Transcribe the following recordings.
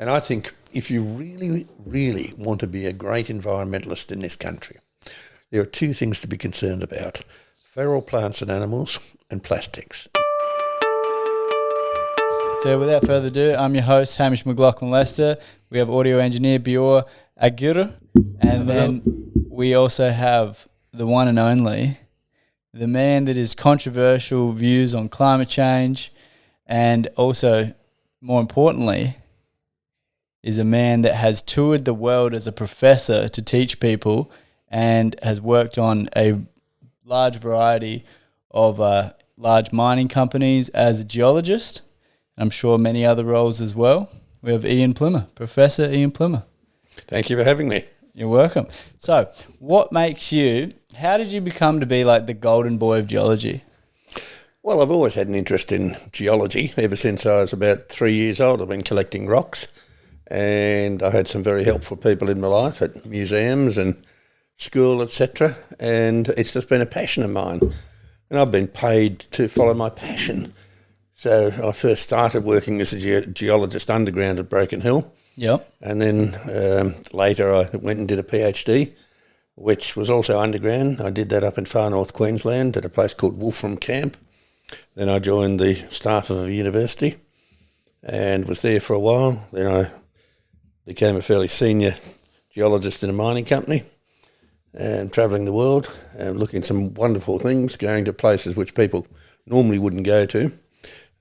And I think if you really, really want to be a great environmentalist in this country, there are two things to be concerned about: feral plants and animals and plastics. So without further ado, I'm your host, Hamish McLaughlin-Lester. We have audio engineer Bior Aguirre. And then we also have the one and only, the man that is controversial views on climate change, and also, more importantly, is a man that has toured the world as a professor to teach people and has worked on a large variety of large mining companies as a geologist. I'm sure many other roles as well. We have Ian Plimer, Professor Ian Plimer. Thank you for having me. You're welcome. So, how did you become to be like the golden boy of geology? Well, I've always had an interest in geology. Ever since I was about 3 years old, I've been collecting rocks, and I had some very helpful people in my life at museums and school, etc. And it's just been a passion of mine, and I've been paid to follow my passion. So I first started working as a geologist underground at Broken Hill. Yep. And then later I went and did a PhD, which was also underground. I did that up in far north Queensland at a place called Wolfram Camp. Then I joined the staff of a university and was there for a while. Then I became a fairly senior geologist in a mining company and travelling the world and looking at some wonderful things, going to places which people normally wouldn't go to.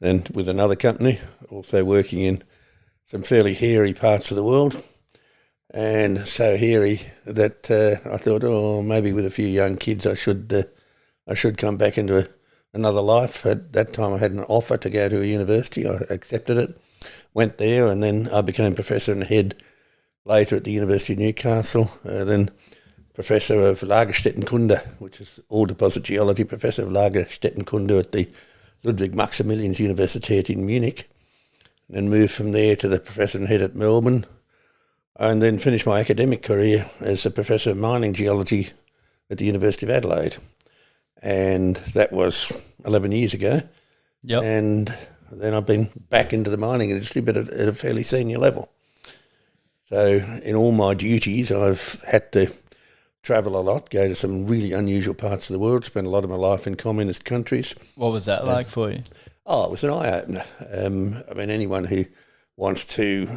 Then with another company, also working in some fairly hairy parts of the world, and so hairy that I thought, maybe with a few young kids I should come back into another life. At that time I had an offer to go to a university. I accepted it, went there, and then I became professor and head later at the University of Newcastle, then professor of Lagerstättenkunde, which is all deposit geology, professor of Lagerstättenkunde at the Ludwig Maximilians Universität in Munich, and then moved from there to the professor and head at Melbourne, and then finished my academic career as a professor of mining geology at the University of Adelaide. And that was 11 years ago. Yep. And then I've been back into the mining industry, but at a fairly senior level. So in all my duties, I've had to travel a lot, go to some really unusual parts of the world, spend a lot of my life in communist countries. What was that like for you? Oh, it was an eye-opener. Anyone who wants to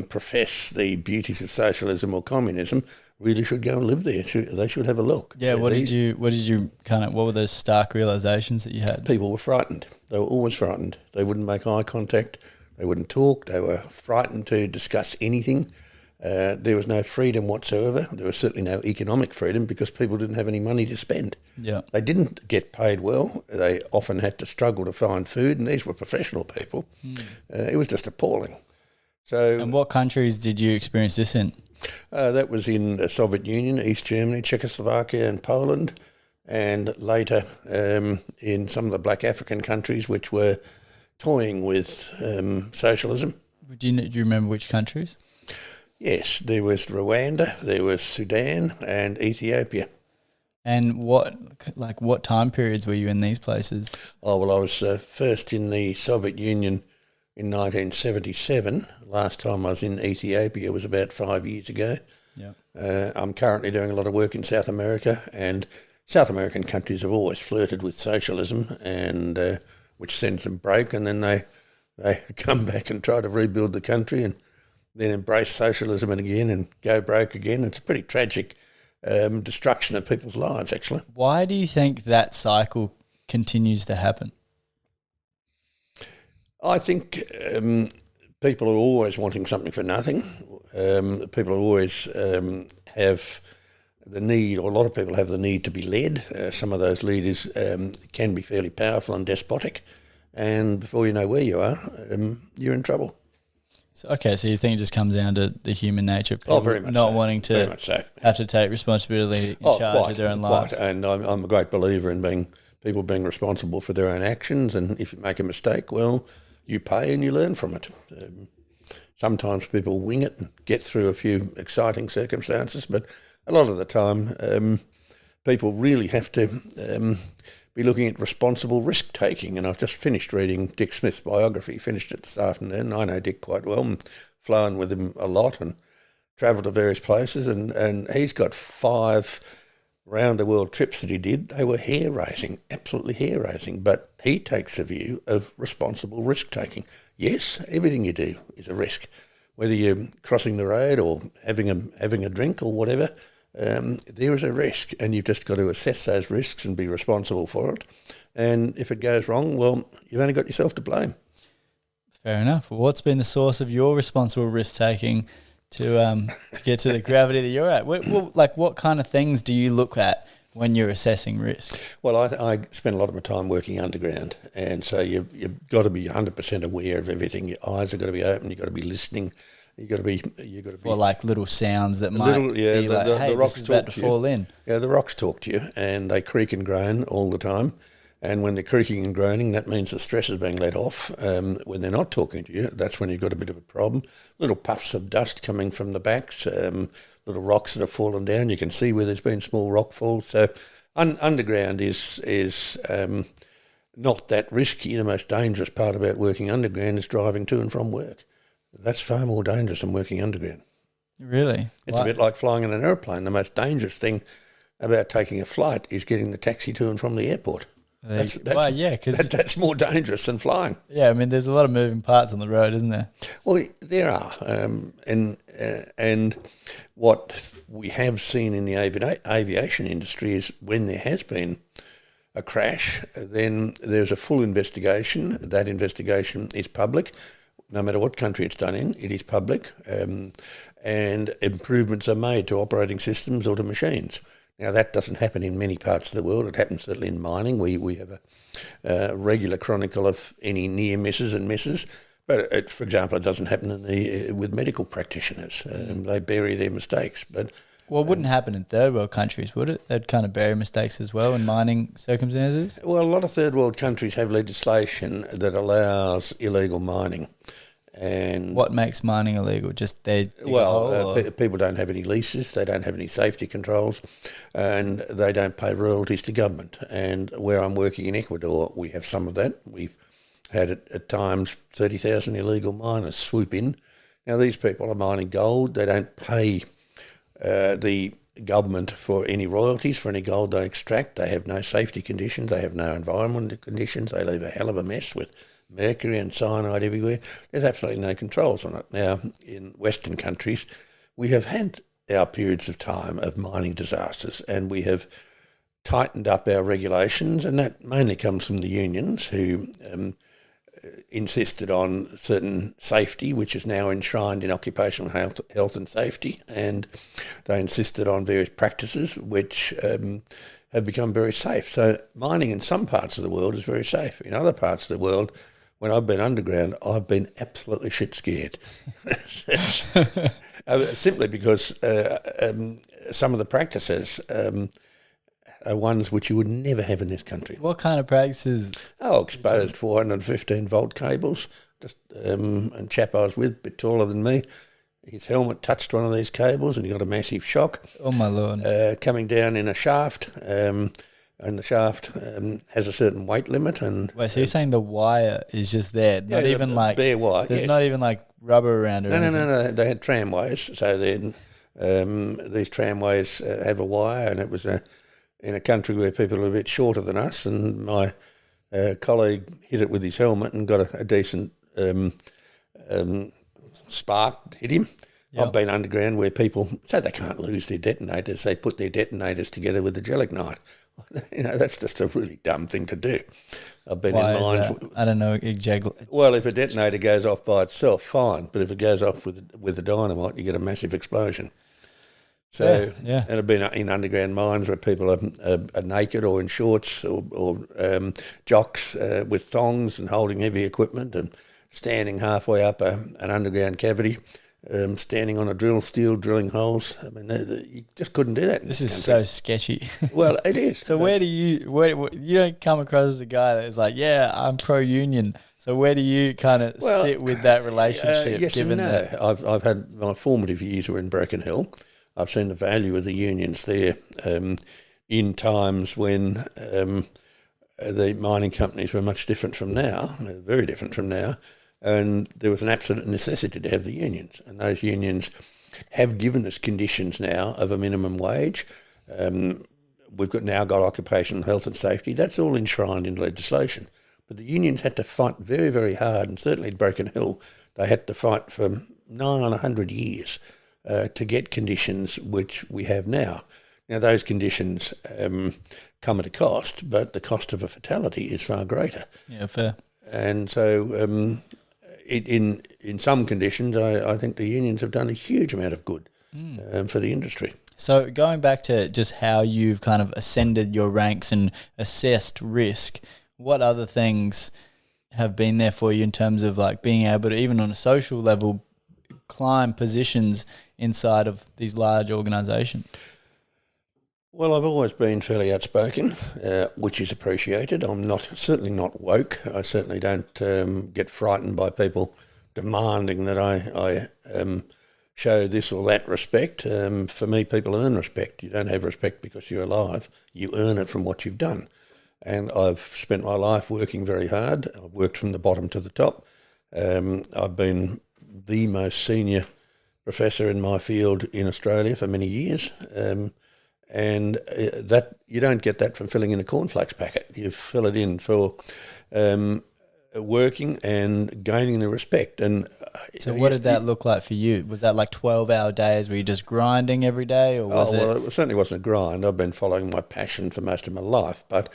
profess the beauties of socialism or communism really should go and live there. They should have a look. Yeah, what were those stark realizations that you had? People were frightened. They were always frightened. They wouldn't make eye contact. They wouldn't talk. They were frightened to discuss anything. There was no freedom whatsoever. There was certainly no economic freedom because people didn't have any money to spend. Yeah. They didn't get paid well. They often had to struggle to find food, and these were professional people. It was just appalling. So, and what countries did you experience this in? That was in the Soviet Union, East Germany, Czechoslovakia and Poland, and later in some of the black African countries which were toying with socialism. Do you remember which countries? Yes, there was Rwanda, there was Sudan and Ethiopia. And what time periods were you in these places? Oh, well, I was first in the Soviet Union in 1977. Last time I was in Ethiopia was about 5 years ago. Yeah. I'm currently doing a lot of work in South America, and South American countries have always flirted with socialism, and which sends them broke, and then they come back and try to rebuild the country and then embrace socialism again and go broke again. It's a pretty tragic destruction of people's lives, actually. Why do you think that cycle continues to happen? I think people are always wanting something for nothing. People always have the need, or a lot of people have the need to be led. Some of those leaders can be fairly powerful and despotic, and before you know where you are, you're in trouble. So you think it just comes down to the human nature of people very much not so. wanting to Very much so. have to take responsibility in charge of their own lives? And I'm a great believer in people being responsible for their own actions, and if you make a mistake, well, you pay and you learn from it. Sometimes people wing it and get through a few exciting circumstances, but a lot of the time people really have to be looking at responsible risk-taking. And I've just finished reading Dick Smith's biography, finished it this afternoon. I know Dick quite well and flown with him a lot and travelled to various places, and he's got 5 round-the-world trips that he did. They were hair-raising, absolutely hair-raising, but he takes a view of responsible risk-taking. Yes, everything you do is a risk, whether you're crossing the road or having a drink or whatever. There is a risk, and you've just got to assess those risks and be responsible for it. And if it goes wrong, well, you've only got yourself to blame. Fair enough. Well, what's been the source of your responsible risk-taking to get to the gravity that you're at? What kind of things do you look at when you're assessing risk? Well, I spend a lot of my time working underground, and so you've got to be 100% aware of everything. Your eyes have got to be open. You've got to be listening. You've got to be. Or like little sounds that might be like, hey, the rocks this is about to fall in. Yeah, the rocks talk to you, and they creak and groan all the time. And when they're creaking and groaning, that means the stress is being let off. When they're not talking to you, that's when you've got a bit of a problem. Little puffs of dust coming from the backs, little rocks that have fallen down. You can see where there's been small rock falls. So underground is not that risky. The most dangerous part about working underground is driving to and from work. That's far more dangerous than working underground. Really? It's a bit like flying in an aeroplane. The most dangerous thing about taking a flight is getting the taxi to and from the airport. That's more dangerous than flying. Yeah, I mean, there's a lot of moving parts on the road, isn't there? Well, there are, and what we have seen in the aviation industry is when there has been a crash, then there's a full investigation. That investigation is public. No matter what country it's done in, it is public, and improvements are made to operating systems or to machines. Now, that doesn't happen in many parts of the world. It happens certainly in mining. We have a regular chronicle of any near misses and misses. But, for example, it doesn't happen with medical practitioners. They bury their mistakes. But well, it wouldn't happen in third world countries, would it? They'd kind of bury mistakes as well in mining circumstances? Well, a lot of third world countries have legislation that allows illegal mining. And what makes mining illegal? Just people don't have any leases, they don't have any safety controls, and they don't pay royalties to government. And where I'm working in Ecuador, we have some of that. We've had at times 30,000 illegal miners swoop in. Now these people are mining gold. They don't pay the government for any royalties for any gold they extract. They have no safety conditions. They have no environmental conditions. They leave a hell of a mess with mercury and cyanide everywhere. There's absolutely no controls on it. Now, in Western countries, we have had our periods of time of mining disasters, and we have tightened up our regulations, and that mainly comes from the unions who insisted on certain safety, which is now enshrined in occupational health and safety, and they insisted on various practices which have become very safe. So mining in some parts of the world is very safe. In other parts of the world, when I've been underground, I've been absolutely shit scared. Simply because some of the practices are ones which you would never have in this country. What kind of practices? Oh, exposed 415 volt cables. Just a chap I was with, a bit taller than me, his helmet touched one of these cables and he got a massive shock. Oh my Lord. Coming down in a shaft, and the shaft has a certain weight limit. And wait, so you're saying the wire is just there, not even like bare wire? There's yes. Not even like rubber around it. No. They had tramways, so then these tramways have a wire, and it was in a country where people are a bit shorter than us, and my colleague hit it with his helmet and got a decent spark hit him. Yep. I've been underground where people say they can't lose their detonators. They put their detonators together with the gelignite. That's just a really dumb thing to do. I've been in mines. I don't know exactly. Well, if a detonator goes off by itself, fine. But if it goes off with the dynamite, you get a massive explosion. So, yeah. And I've been in underground mines where people are naked or in shorts or jocks with thongs and holding heavy equipment and standing halfway up an underground cavity. Standing on a drill steel, drilling holes. I mean, you just couldn't do that. This is so sketchy. Well, it is. So where you don't come across as a guy that's like, yeah, I'm pro-union. So where do you kind of sit with that relationship? Yes given and no. that I've had my formative years were in Broken Hill. I've seen the value of the unions there in times when the mining companies were much different from now, very different from now. And there was an absolute necessity to have the unions, and those unions have given us conditions now of a minimum wage. We've now got occupational health and safety. That's all enshrined in legislation. But the unions had to fight very, very hard, and certainly at Broken Hill, they had to fight for 100 years to get conditions which we have now. Now, those conditions come at a cost, but the cost of a fatality is far greater. Yeah, fair. And so in some conditions, I think the unions have done a huge amount of good for the industry. So going back to just how you've kind of ascended your ranks and assessed risk, what other things have been there for you in terms of like being able to, even on a social level, climb positions inside of these large organisations? Well, I've always been fairly outspoken, which is appreciated. I'm certainly not woke. I certainly don't get frightened by people demanding that I show this or that respect. For me, people earn respect. You don't have respect because you're alive. You earn it from what you've done. And I've spent my life working very hard. I've worked from the bottom to the top. I've been the most senior professor in my field in Australia for many years. And that you don't get that from filling in a cornflakes packet. You fill it in for working and gaining the respect. And so what did that look like for you? Was that like 12-hour days where you're just grinding every day? Or was well, it certainly wasn't a grind. I've been following my passion for most of my life. But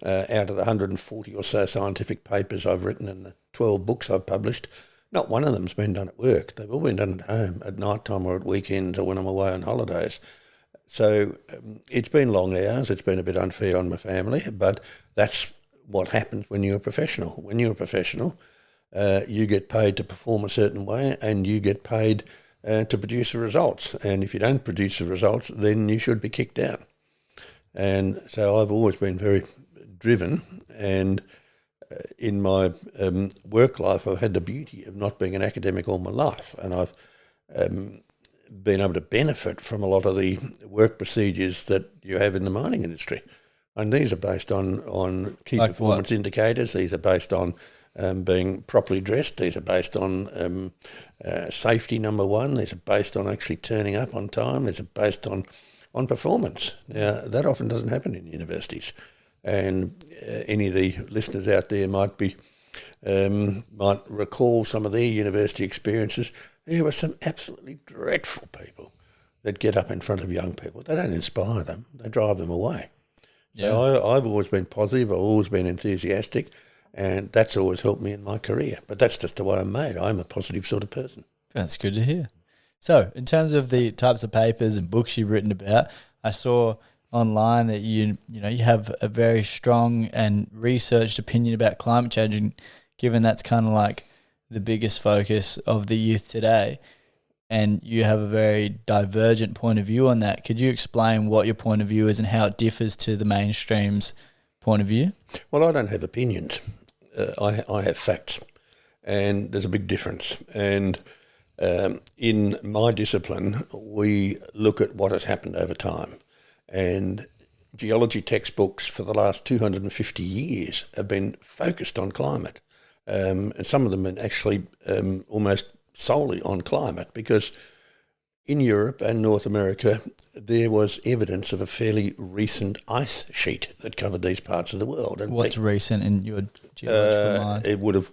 out of the 140 or so scientific papers I've written and the 12 books I've published, not one of them's been done at work. They've all been done at home, at night time or at weekends or when I'm away on holidays. So it's been long hours. It's been a bit unfair on my family, but that's what happens when you're a professional. When you're a professional, you get paid to perform a certain way and you get paid to produce the results. And if you don't produce the results, then you should be kicked out. And so I've always been very driven, and in my work life I've had the beauty of not being an academic all my life, and I've been able to benefit from a lot of the work procedures that you have in the mining industry. And these are based on key like performance indicators. These are based on being properly dressed. These are based on safety, number one. These are based on actually turning up on time. These are based on performance. Now, that often doesn't happen in universities. And any of the listeners out there might recall some of their university experiences. There were some absolutely dreadful people that get up in front of young people. They don't inspire them. They drive them away. Yeah. So I've always been positive. I've always been enthusiastic, and that's always helped me in my career. But that's just the way I'm made. I'm a positive sort of person. That's good to hear. So in terms of the types of papers and books you've written about, I saw online that you have a very strong and researched opinion about climate change, and given that's kind of like the biggest focus of the youth today, and you have a very divergent point of view on that. Could you explain what your point of view is and how it differs to the mainstream's point of view? Well, I don't have opinions. I have facts, and there's a big difference. And in my discipline, we look at what has happened over time. And geology textbooks for the last 250 years have been focused on climate. And some of them are actually almost solely on climate, because in Europe and North America there was evidence of a fairly recent ice sheet that covered these parts of the world. And what's recent in your geological mind? It would have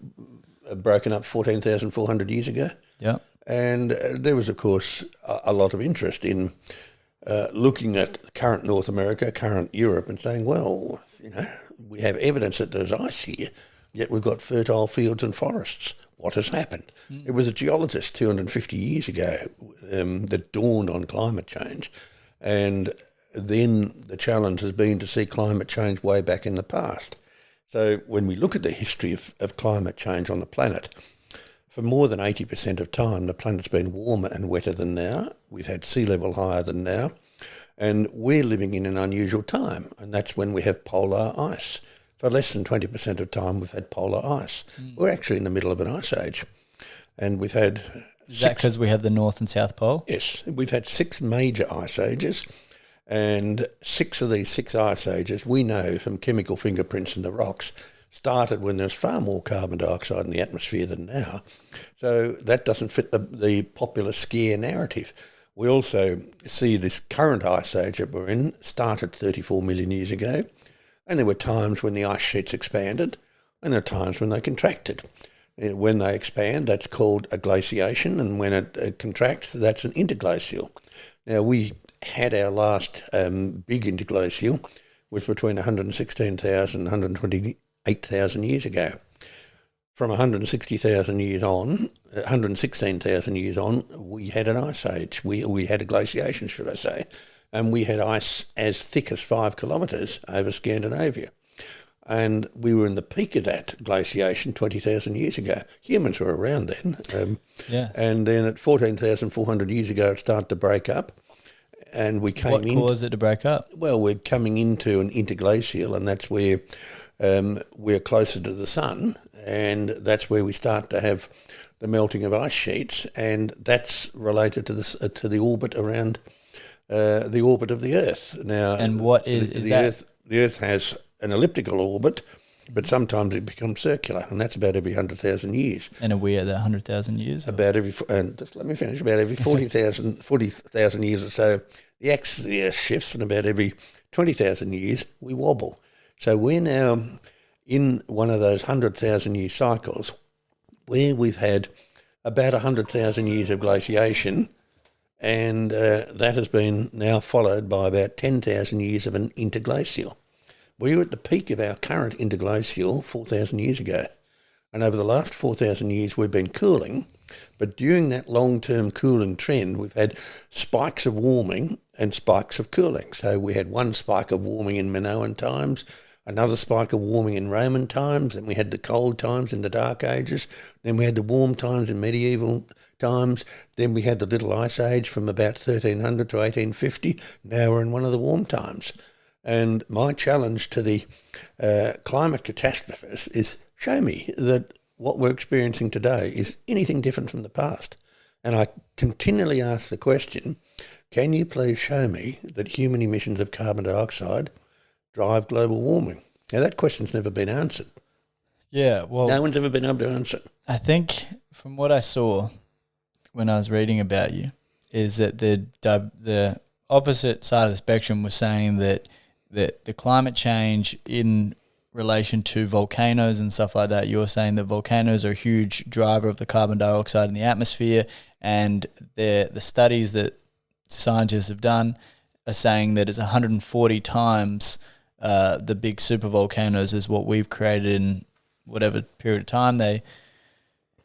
broken up 14,400 years ago. Yeah. And there was, of course, a lot of interest in looking at current North America, current Europe, and saying, well, we have evidence that there's ice here, yet we've got fertile fields and forests. What has happened? It was a geologist 250 years ago that dawned on climate change. And then the challenge has been to see climate change way back in the past. So when we look at the history of climate change on the planet, for more than 80% of time, the planet's been warmer and wetter than now. We've had sea level higher than now. And we're living in an unusual time, and that's when we have polar ice. For less than 20% of time, we've had polar ice. We're actually in the middle of an ice age. And we've had... Is that because we have the North and South Pole? Yes. We've had 6 major ice ages, and 6 of these 6 ice ages we know from chemical fingerprints in the rocks started when there's far more carbon dioxide in the atmosphere than now. So that doesn't fit the popular scare narrative. We also see this current ice age that we're in started 34 million years ago, and there were times when the ice sheets expanded, and there are times when they contracted. When they expand, that's called a glaciation, and when it contracts, that's an interglacial. Now, we had our last big interglacial was between 116,000 and 128,000 years ago. From 116,000 years on, we had an ice age. We had a glaciation, should I say, and we had ice as thick as 5 kilometres over Scandinavia. And we were in the peak of that glaciation 20,000 years ago. Humans were around then. Yes. And then at 14,400 years ago, it started to break up. And we came What caused it to break up? Well, we're coming into an interglacial, and that's where we're closer to the sun, and that's where we start to have the melting of ice sheets, and that's related to the orbit around the orbit of the Earth. Now, and what is that? The Earth has an elliptical orbit, but sometimes it becomes circular, and that's about every 100,000 years. And are we at that 100,000 years? About every, and just let me finish, about every 40,000 years or so, the axis of the Earth shifts, and about every 20,000 years, we wobble. So we're now in one of those 100,000 year cycles where we've had about 100,000 years of glaciation, and that has been now followed by about 10,000 years of an interglacial. We were at the peak of our current interglacial 4,000 years ago, and over the last 4,000 years we've been cooling, but during that long-term cooling trend we've had spikes of warming and spikes of cooling. So we had one spike of warming in Minoan times, another spike of warming in Roman times, and we had the cold times in the Dark Ages, then we had the warm times in medieval times, then we had the Little Ice Age from about 1300 to 1850, now we're in one of the warm times. And my challenge to the climate catastrophists is show me that what we're experiencing today is anything different from the past. And I continually ask the question, can you please show me that human emissions of carbon dioxide drive global warming? Now, that question's never been answered. Yeah, well, no one's ever been able to answer it. I think from what I saw when I was reading about you is that the opposite side of the spectrum was saying that the climate change in relation to volcanoes and stuff like that, you're saying that volcanoes are a huge driver of the carbon dioxide in the atmosphere, and the studies that scientists have done are saying that it's 140 times the big supervolcanoes is what we've created in whatever period of time they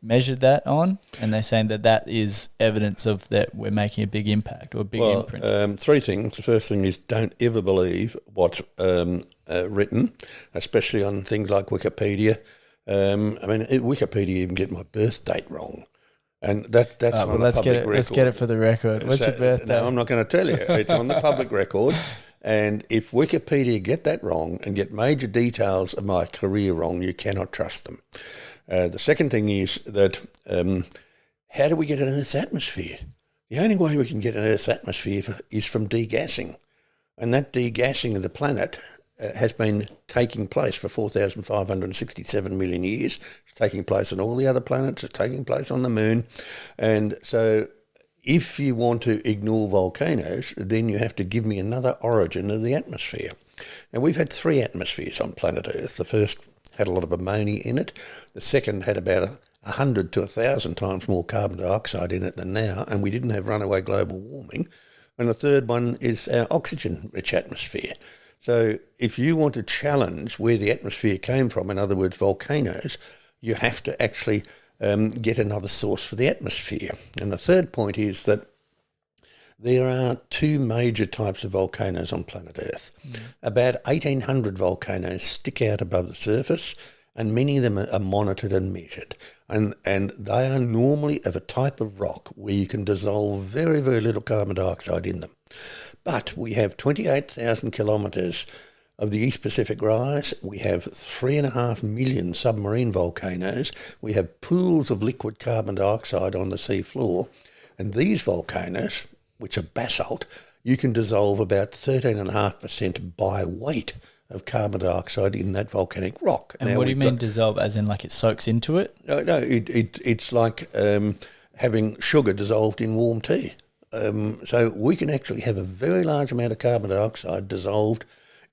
measured that on, and they're saying that is evidence of that we're making a big impact or a big imprint. Three things. The first thing is don't ever believe what's written, especially on things like Wikipedia. Wikipedia even get my birth date wrong. And that's on the public record. Let's get it for the record. What's your birthday? No, I'm not going to tell you. It's on the public record. And if Wikipedia get that wrong and get major details of my career wrong, you cannot trust them. The second thing is that how do we get an Earth's atmosphere? The only way we can get an Earth's atmosphere is from degassing. And that degassing of the planet has been taking place for 4,567 million years. It's taking place on all the other planets. It's taking place on the moon. And so if you want to ignore volcanoes, then you have to give me another origin of the atmosphere. Now, we've had 3 atmospheres on planet Earth. The first had a lot of ammonia in it. The second had about 100 to 1,000 times more carbon dioxide in it than now, and we didn't have runaway global warming. And the third one is our oxygen-rich atmosphere. So if you want to challenge where the atmosphere came from, in other words, volcanoes, you have to actually get another source for the atmosphere. And the third point is that there are 2 major types of volcanoes on planet Earth. About 1,800 volcanoes stick out above the surface, and many of them are monitored and measured. And they are normally of a type of rock where you can dissolve very, very little carbon dioxide in them. But we have 28,000 kilometres of the East Pacific Rise. We have 3.5 million submarine volcanoes. We have pools of liquid carbon dioxide on the sea floor. And these volcanoes, which are basalt, you can dissolve about 13.5% by weight of carbon dioxide in that volcanic rock. And what do you mean dissolve, as in like it soaks into it? No, it's like having sugar dissolved in warm tea. So we can actually have a very large amount of carbon dioxide dissolved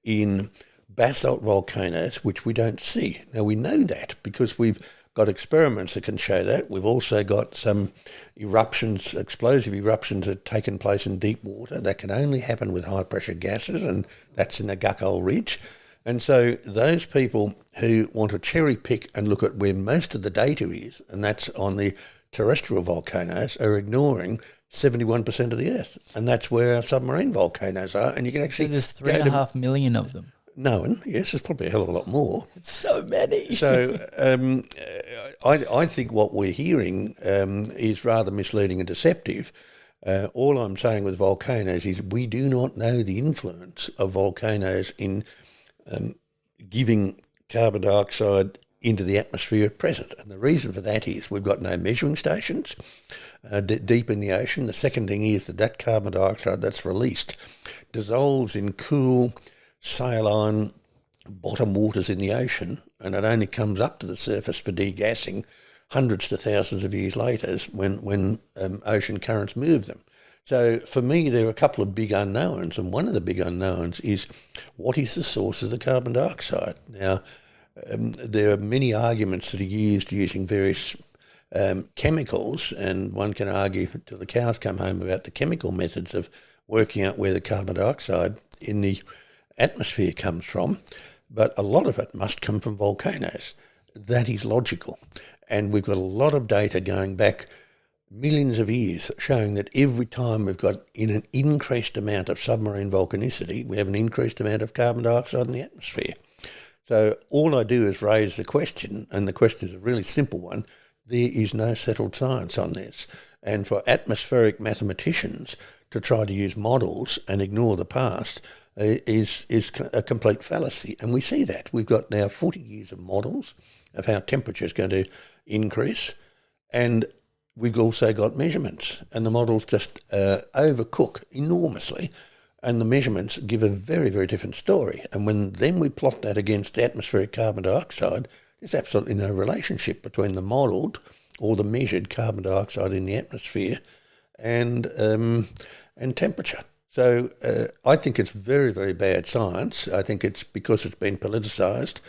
in basalt volcanoes, which we don't see. Now, we know that because we've got experiments that can show that. We've also got some eruptions, explosive eruptions that have taken place in deep water that can only happen with high-pressure gases, and that's in the Guckle Ridge. And so those people who want to cherry-pick and look at where most of the data is, and that's on the terrestrial volcanoes, are ignoring 71% of the Earth. And that's where our submarine volcanoes are. And you can actually... So there's 3.5 million of them. Known, yes, there's probably a hell of a lot more. It's so many. So I think what we're hearing is rather misleading and deceptive. All I'm saying with volcanoes is we do not know the influence of volcanoes in giving carbon dioxide into the atmosphere at present. And the reason for that is we've got no measuring stations deep in the ocean. The second thing is that carbon dioxide that's released dissolves in cool, saline bottom waters in the ocean, and it only comes up to the surface for degassing hundreds to thousands of years later when ocean currents move them. So for me, there are a couple of big unknowns, and one of the big unknowns is what is the source of the carbon dioxide? Now, there are many arguments that are used using various chemicals, and one can argue till the cows come home about the chemical methods of working out where the carbon dioxide in the atmosphere comes from, but a lot of it must come from volcanoes. That is logical. And we've got a lot of data going back millions of years showing that every time we've got in an increased amount of submarine volcanicity, we have an increased amount of carbon dioxide in the atmosphere. So all I do is raise the question, and the question is a really simple one. There is no settled science on this. And for atmospheric mathematicians to try to use models and ignore the past is a complete fallacy. And we see that. We've got now 40 years of models of how temperature is going to increase, and we've also got measurements, and the models just overcook enormously, and the measurements give a very, very different story. And when then we plot that against atmospheric carbon dioxide, there's absolutely no relationship between the modelled or the measured carbon dioxide in the atmosphere and temperature. So I think it's very, very bad science. I think it's because it's been politicised.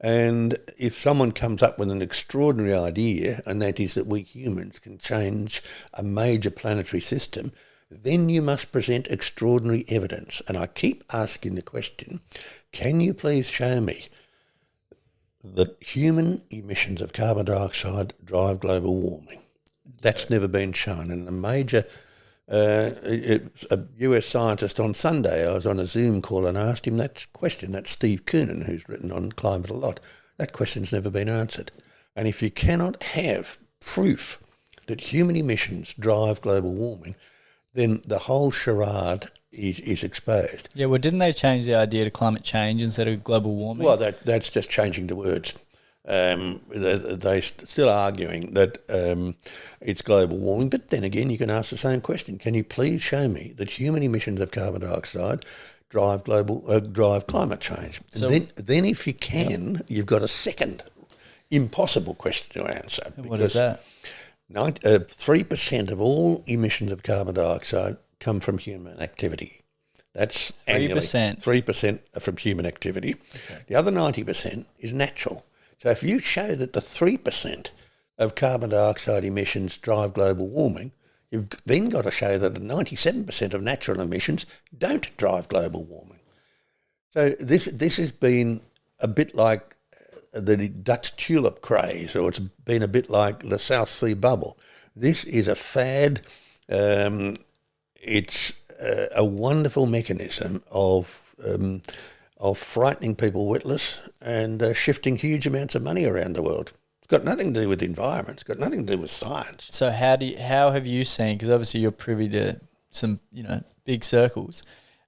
And if someone comes up with an extraordinary idea, and that is that we humans can change a major planetary system, then you must present extraordinary evidence. And I keep asking the question, can you please show me that human emissions of carbon dioxide drive global warming? That's never been shown. And a major... a US scientist on Sunday, I was on a Zoom call and asked him that question. That's Steve Koonin, who's written on climate a lot. That question's never been answered. And if you cannot have proof that human emissions drive global warming, then the whole charade is exposed. Yeah, well, didn't they change the idea to climate change instead of global warming? Well, that's just changing the words. They're still arguing that it's global warming, but then again, you can ask the same question. Can you please show me that human emissions of carbon dioxide drive climate change? So, and then if you can, you've got a second impossible question to answer. What is that? 3% of all emissions of carbon dioxide come from human activity. That's 3%? Annually. 3% are from human activity. Okay. The other 90% is natural. So if you show that the 3% of carbon dioxide emissions drive global warming, you've then got to show that the 97% of natural emissions don't drive global warming. So this has been a bit like the Dutch tulip craze, or it's been a bit like the South Sea bubble. This is a fad. It's a wonderful mechanism of frightening people witless and shifting huge amounts of money around the world. It's got nothing to do with the environment. It's got nothing to do with science. So how have you seen, because obviously you're privy to some big circles,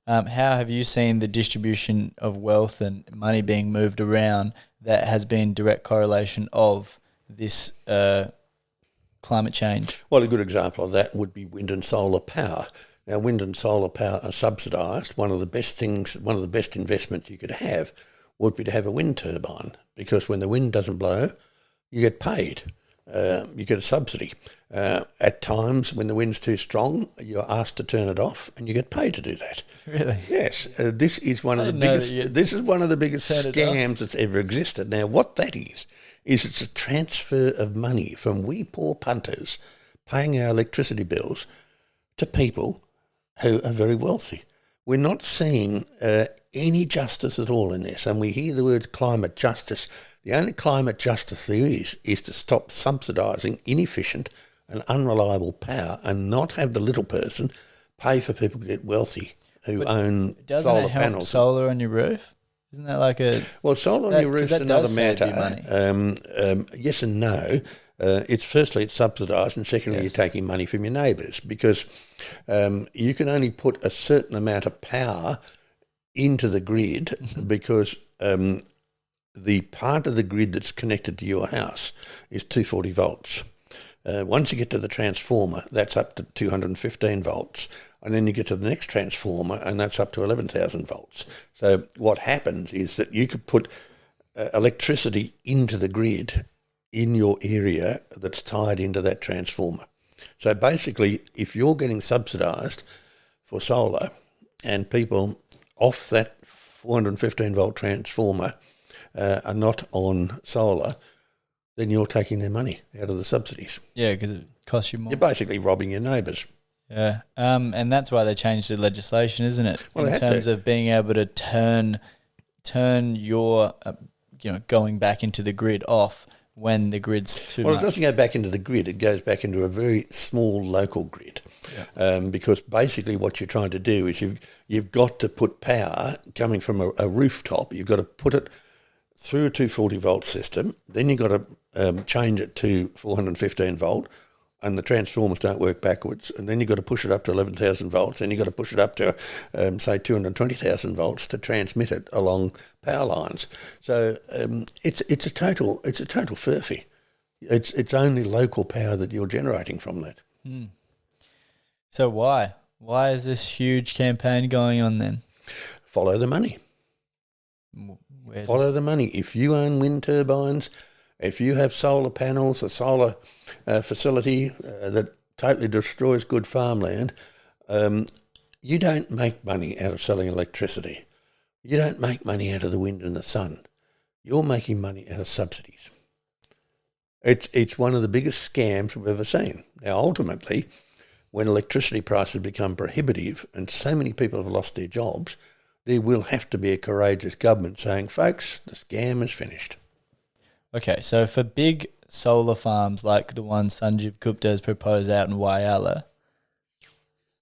how have you seen the distribution of wealth and money being moved around that has been direct correlation of this climate change? Well, a good example of that would be wind and solar power. Now, wind and solar power are subsidised. One of the best investments you could have would be to have a wind turbine, because when the wind doesn't blow, you get paid. You get a subsidy. At times, when the wind's too strong, you're asked to turn it off, and you get paid to do that. Really? Yes. This is one of the biggest. This is one of the biggest scams that's ever existed. Now, what that is it's a transfer of money from we poor punters paying our electricity bills to people who are very wealthy. We're not seeing any justice at all in this, and we hear the words climate justice. The only climate justice there is to stop subsidising inefficient and unreliable power and not have the little person pay for people to get wealthy who own solar panels. Solar on your roof? Isn't that like a... Well, solar on your roof is another matter. Yes and no. It's subsidised, and secondly, you're taking money from your neighbours, because you can only put a certain amount of power into the grid because the part of the grid that's connected to your house is 240 volts. Once you get to the transformer, that's up to 215 volts, and then you get to the next transformer, and that's up to 11,000 volts. So what happens is that you could put electricity into the grid in your area that's tied into that transformer. So basically, if you're getting subsidised for solar and people off that 415 volt transformer are not on solar, then you're taking their money out of the subsidies. Yeah, because it costs you more. You're basically robbing your neighbours. Yeah, and that's why they changed the legislation, isn't it? Well, in terms of being able to turn your going back into the grid off when the grid's too much. Well, it doesn't go back into the grid. It goes back into a very small local grid. Yeah. Because basically what you're trying to do is you've got to put power coming from a rooftop. You've got to put it through a 240 volt system. Then you've got to change it to 415 volt, and the transformers don't work backwards. And then you've got to push it up to 11,000 volts. Then you've got to push it up to, say, 220,000 volts to transmit it along power lines. So it's a total furphy. It's only local power that you're generating from that. Mm. So why is this huge campaign going on then? Follow the money. Follow the money. If you own wind turbines, if you have solar panels, a solar facility that totally destroys good farmland, you don't make money out of selling electricity. You don't make money out of the wind and the sun. You're making money out of subsidies. It's one of the biggest scams we've ever seen. Now, ultimately, when electricity prices become prohibitive and so many people have lost their jobs, there will have to be a courageous government saying, folks, the scam is finished. Okay, so for big solar farms like the one Sanjeev Gupta has proposed out in Whyalla,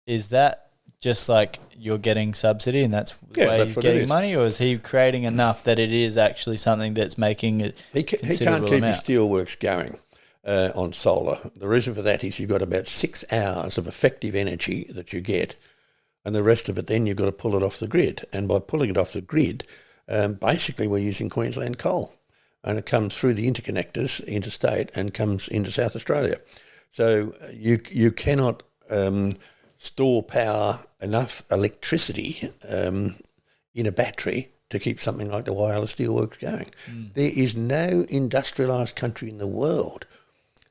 is that just like you're getting subsidy and that's the way he's getting money, or is he creating enough that it is actually something that's making it He can't keep his steelworks going on solar. The reason for that is you've got about 6 hours of effective energy that you get, and the rest of it then you've got to pull it off the grid. And by pulling it off the grid, basically we're using Queensland coal. And it comes through the interconnectors interstate and comes into South Australia. So you cannot store power, enough electricity in a battery to keep something like the Whyalla Steelworks going. Mm. There is no industrialised country in the world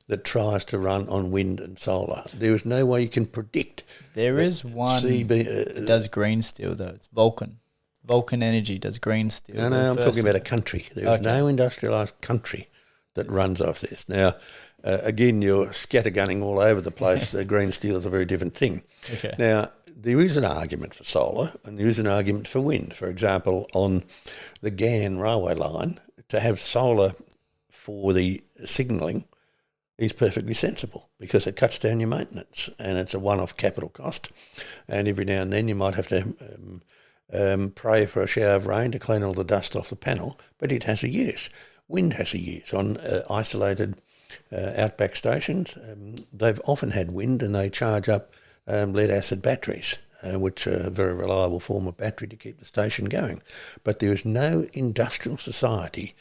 that tries to run on wind and solar. There is no way you can predict. There is one that does green steel though. It's Vulcan. Vulcan Energy does green steel. No, I'm talking about a country. There is no industrialised country that runs off this. Now, again, you're scattergunning all over the place. Green steel is a very different thing. Okay. Now, there is an argument for solar and there is an argument for wind. For example, on the Ghan railway line, to have solar for the signalling is perfectly sensible because it cuts down your maintenance and it's a one-off capital cost. And every now and then you might have to pray for a shower of rain to clean all the dust off the panel, but it has a use. Wind has a use. On isolated outback stations, they've often had wind and they charge up lead-acid batteries, which are a very reliable form of battery to keep the station going. But there is no industrial society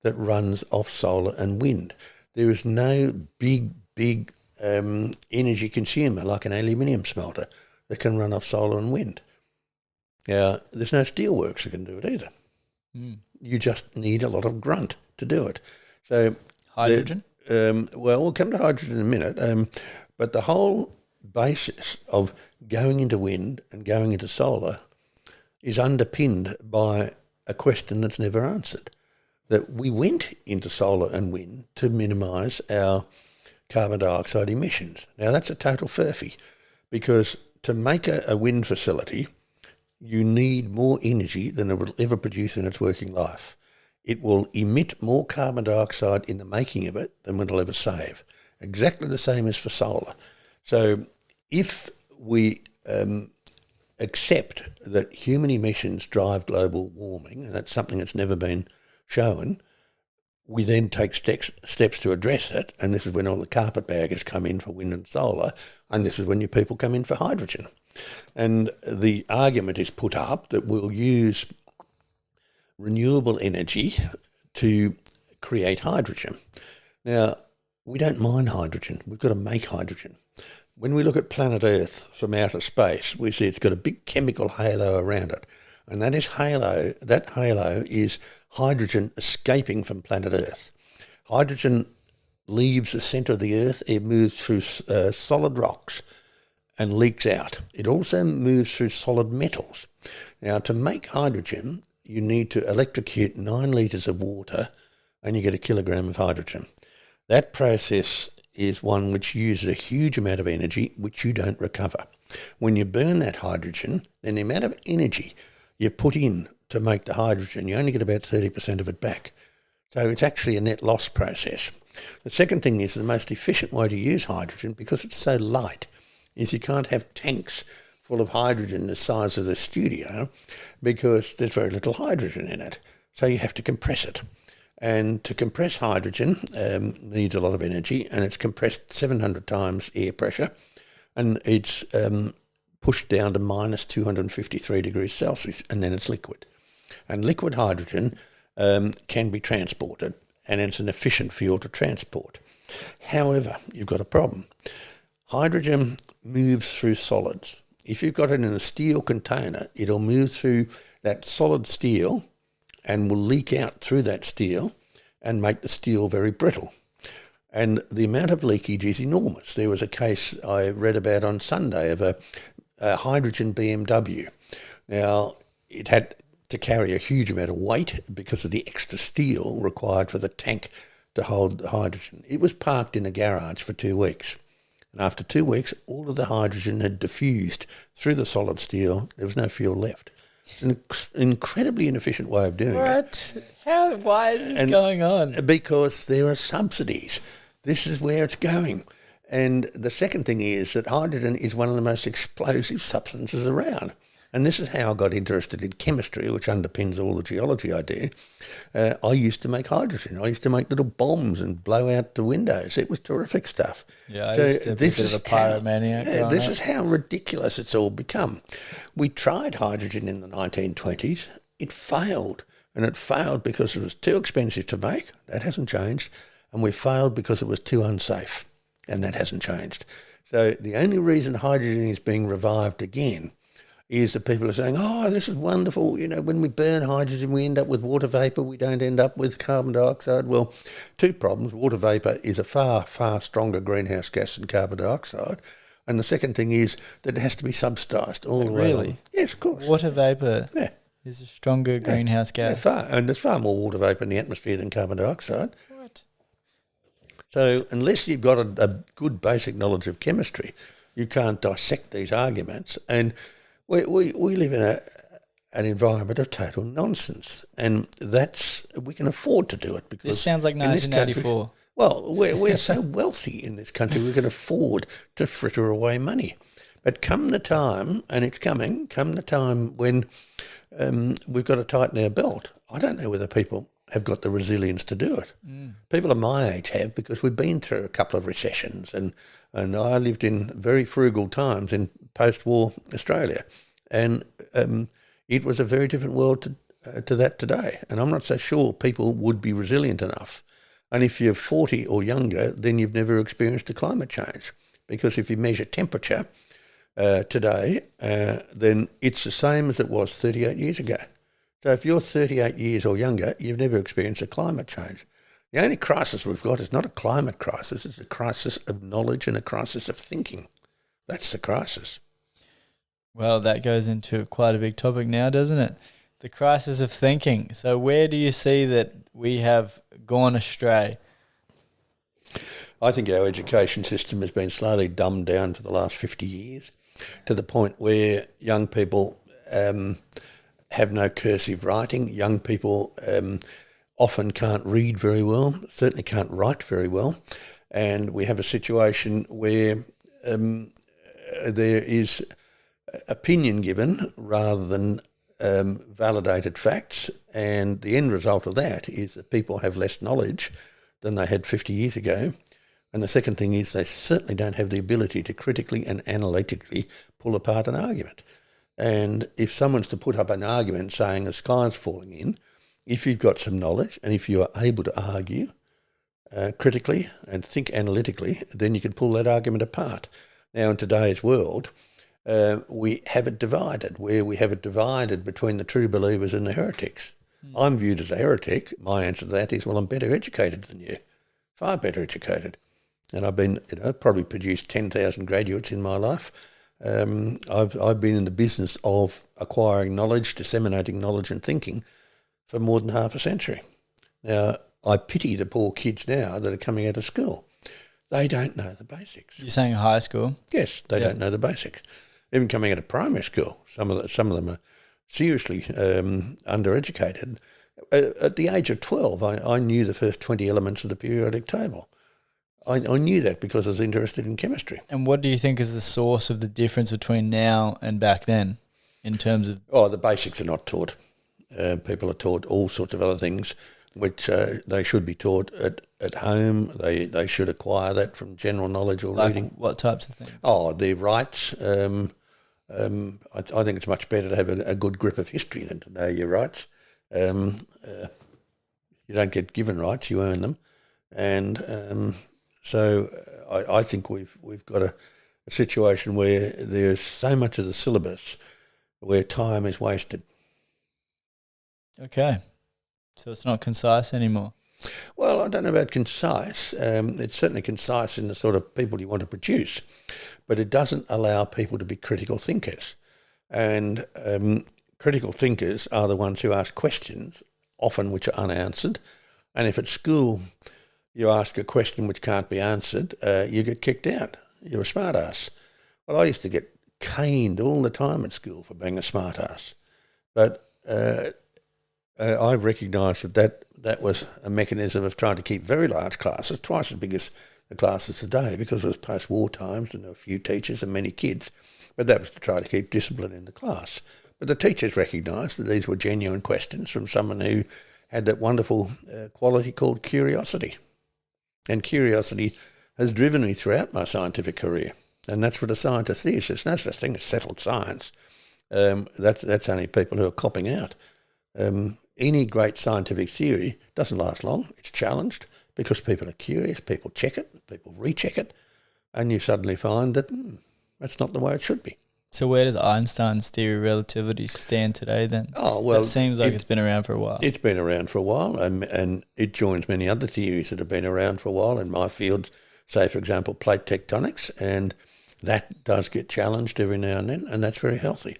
that runs off solar and wind. There is no big energy consumer like an aluminium smelter that can run off solar and wind. Now, there's no steelworks that can do it either. You just need a lot of grunt to do it. So Hydrogen? Well, we'll come to hydrogen in a minute. But the whole basis of going into wind and going into solar is underpinned by a question that's never answered. That we went into solar and wind to minimise our carbon dioxide emissions. Now, that's a total furphy, because to make a wind facility, you need more energy than it will ever produce in its working life. It will emit more carbon dioxide in the making of it than it'll ever save. Exactly the same as for solar. So if we accept that human emissions drive global warming, and that's something that's never been shown, we then take steps to address it, and this is when all the carpetbaggers come in for wind and solar, and this is when your people come in for hydrogen. And the argument is put up that we'll use renewable energy to create hydrogen. Now, we don't mine hydrogen. We've got to make hydrogen. When we look at planet Earth from outer space, we see it's got a big chemical halo around it. And that halo is hydrogen escaping from planet Earth. Hydrogen leaves the centre of the Earth. It moves through solid rocks and leaks out. It also moves through solid metals. Now, to make hydrogen, you need to electrocute 9 litres of water and you get a kilogram of hydrogen. That process is one which uses a huge amount of energy which you don't recover. When you burn that hydrogen, then the amount of energy you put in to make the hydrogen, you only get about 30% of it back. So it's actually a net loss process. The second thing is the most efficient way to use hydrogen, because it's so light, is you can't have tanks full of hydrogen the size of the studio because there's very little hydrogen in it. So you have to compress it. And to compress hydrogen needs a lot of energy, and it's compressed 700 times air pressure, and it's pushed down to minus 253 degrees Celsius, and then it's liquid. And liquid hydrogen can be transported, and it's an efficient fuel to transport. However, you've got a problem. Hydrogen moves through solids. If you've got it in a steel container, it'll move through that solid steel and will leak out through that steel and make the steel very brittle. And the amount of leakage is enormous. There was a case I read about on Sunday of a hydrogen BMW. Now, it had to carry a huge amount of weight because of the extra steel required for the tank to hold the hydrogen. It was parked in a garage for 2 weeks. And after 2 weeks, all of the hydrogen had diffused through the solid steel. There was no fuel left. It's an incredibly inefficient way of doing it. What? Why is this going on? Because there are subsidies. This is where it's going. And the second thing is that hydrogen is one of the most explosive substances around. And this is how I got interested in chemistry, which underpins all the geology I do. I used to make hydrogen. I used to make little bombs and blow out the windows. It was terrific stuff. Yeah, I used to be a bit of a pyromaniac. This is how ridiculous it's all become. We tried hydrogen in the 1920s. It failed. And it failed because it was too expensive to make. That hasn't changed. And we failed because it was too unsafe. And that hasn't changed. So the only reason hydrogen is being revived again is that people are saying, oh, this is wonderful. You know, when we burn hydrogen, we end up with water vapour. We don't end up with carbon dioxide. Well, 2 problems. Water vapour is a far, far stronger greenhouse gas than carbon dioxide. And the second thing is that it has to be subsidised all the way along. Yes, of course. Water vapour is a stronger greenhouse gas. And there's far more water vapour in the atmosphere than carbon dioxide. What? So unless you've got a good basic knowledge of chemistry, you can't dissect these arguments. And we live in an environment of total nonsense, and we can afford to do it because this sounds like 1984. Well, we're so wealthy in this country, we can afford to fritter away money. But come the time, and it's coming, come the time when we've got to tighten our belt. I don't know whether people have got the resilience to do it. People of my age have, because we've been through a couple of recessions, and I lived in very frugal times in post-war Australia, and it was a very different world to that today. And I'm not so sure people would be resilient enough. And if you're 40 or younger, then you've never experienced a climate change, because if you measure temperature, today, then it's the same as it was 38 years ago. So if you're 38 years or younger, you've never experienced a climate change. The only crisis we've got is not a climate crisis, it's a crisis of knowledge and a crisis of thinking. That's the crisis. Well, that goes into quite a big topic now, doesn't it? The crisis of thinking. So where do you see that we have gone astray? I think our education system has been slowly dumbed down for the last 50 years to the point where young people have no cursive writing. Young people often can't read very well, certainly can't write very well. And we have a situation where there is opinion given rather than validated facts. And the end result of that is that people have less knowledge than they had 50 years ago. And the second thing is they certainly don't have the ability to critically and analytically pull apart an argument. And if someone's to put up an argument saying the sky's falling in, if you've got some knowledge and if you are able to argue critically and think analytically, then you can pull that argument apart. Now, in today's world, we have it divided, where we have it divided between the true believers and the heretics. I'm viewed as a heretic. My answer to that is, well, I'm better educated than you, far better educated. And I've been, probably produced 10,000 graduates in my life. I've been in the business of acquiring knowledge, disseminating knowledge and thinking for more than half a century. Now, I pity the poor kids now that are coming out of school. They don't know the basics. You're saying high school? Yes, they don't know the basics. Even coming out of primary school, some of them are seriously undereducated. At the age of 12, I knew the first 20 elements of the periodic table. I knew that because I was interested in chemistry. And what do you think is the source of the difference between now and back then in terms of... Oh, the basics are not taught. People are taught all sorts of other things which they should be taught at home. They should acquire that from general knowledge or reading. What types of things? Oh, their rights. I think it's much better to have a good grip of history than to know your rights. You don't get given rights, you earn them. And so I think we've got a situation where there's so much of the syllabus where time is wasted. Okay. So it's not concise anymore? Well, I don't know about concise. It's certainly concise in the sort of people you want to produce, but it doesn't allow people to be critical thinkers. And critical thinkers are the ones who ask questions, often which are unanswered. And if at school you ask a question which can't be answered, you get kicked out. You're a smart ass. Well, I used to get caned all the time at school for being a smart ass. But I've recognised that was a mechanism of trying to keep very large classes, twice as big as the classes today, because it was post-war times and there were few teachers and many kids. But that was to try to keep discipline in the class. But the teachers recognised that these were genuine questions from someone who had that wonderful quality called curiosity. And curiosity has driven me throughout my scientific career. And that's what a scientist is. There's no such thing as settled science. That's only people who are copping out. Any great scientific theory doesn't last long. It's challenged because people are curious, people check it, people recheck it, and you suddenly find that that's not the way it should be. So where does Einstein's theory of relativity stand today then? Oh, well, it seems like it's been around for a while. It's been around for a while, and it joins many other theories that have been around for a while in my field, say, for example, plate tectonics, and that does get challenged every now and then, and that's very healthy.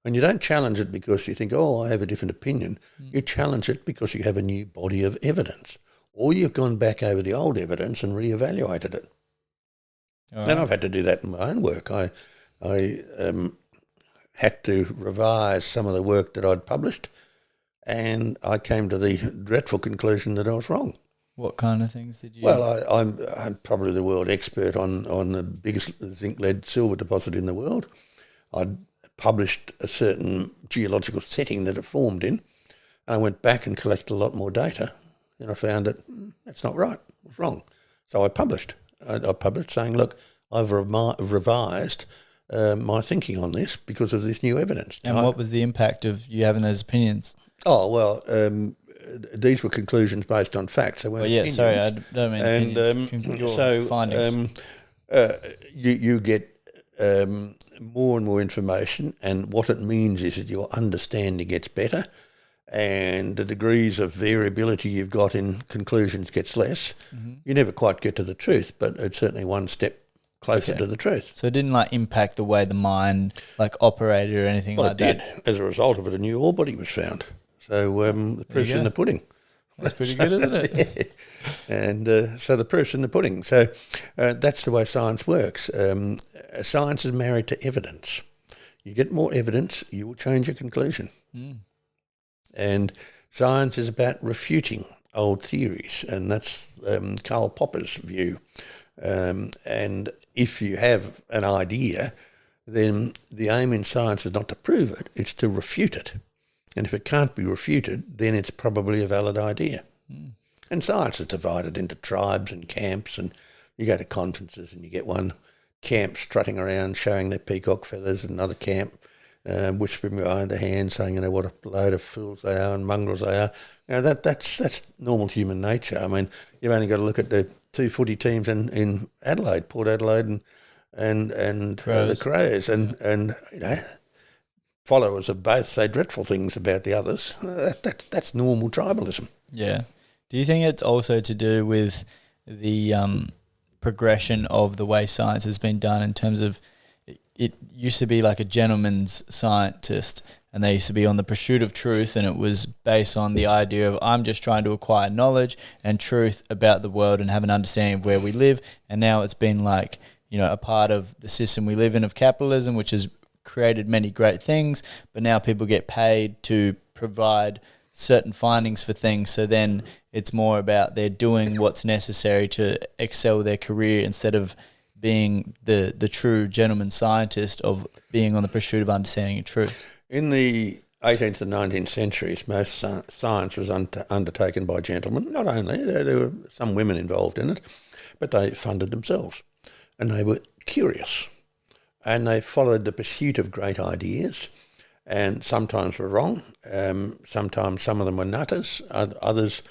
And you don't challenge it because you think, oh, I have a different opinion. You challenge it because you have a new body of evidence, or you've gone back over the old evidence and reevaluated it. Right. And I've had to do that in my own work. I had to revise some of the work that I'd published, and I came to the dreadful conclusion that I was wrong. What kind of things did you... Well, I'm probably the world expert on the biggest zinc, lead, silver deposit in the world. I'd published a certain geological setting that it formed in. I went back and collected a lot more data, and I found that that's not right. It was wrong. So I published. I published saying, look, I've revised my thinking on this because of this new evidence. And what was the impact of you having those opinions? Oh, well, these were conclusions based on facts. They weren't opinions. Sorry, I don't mean opinions. Your findings. You get more and more information, and what it means is that your understanding gets better and the degrees of variability you've got in conclusions gets less. You never quite get to the truth, but it's certainly one step closer to the truth. So it didn't like impact the way the mind like operated or anything like It that? did. As a result of it, a new ore body was found. So the proof's in the pudding. That's pretty good, isn't it? Yeah. And so the proof's in the pudding. So that's the way science works. Science is married to evidence. You get more evidence, you will change your conclusion. And science is about refuting old theories, and that's Karl Popper's view. And if you have an idea, then the aim in science is not to prove it, it's to refute it. And if it can't be refuted, then it's probably a valid idea. And science is divided into tribes and camps, and you go to conferences and you get one camp strutting around showing their peacock feathers, and another camp whispering behind their hand saying, what a load of fools they are and mongrels they are. That's normal human nature. I mean, you've only got to look at the two footy teams in Adelaide, Port Adelaide and the Crows, and followers of both say dreadful things about the others. That's normal tribalism. Yeah. Do you think it's also to do with the progression of the way science has been done in terms of it used to be like a gentleman's scientist, and they used to be on the pursuit of truth, and it was based on the idea of I'm just trying to acquire knowledge and truth about the world and have an understanding of where we live. And now it's been like, a part of the system we live in of capitalism, which has created many great things, but now people get paid to provide certain findings for things. So then it's more about they're doing what's necessary to excel their career instead of being the true gentleman scientist of being on the pursuit of understanding and truth. In the 18th and 19th centuries, most science was undertaken by gentlemen. Not only, there were some women involved in it, but they funded themselves. And they were curious. And they followed the pursuit of great ideas, and sometimes were wrong. Sometimes some of them were nutters. Others,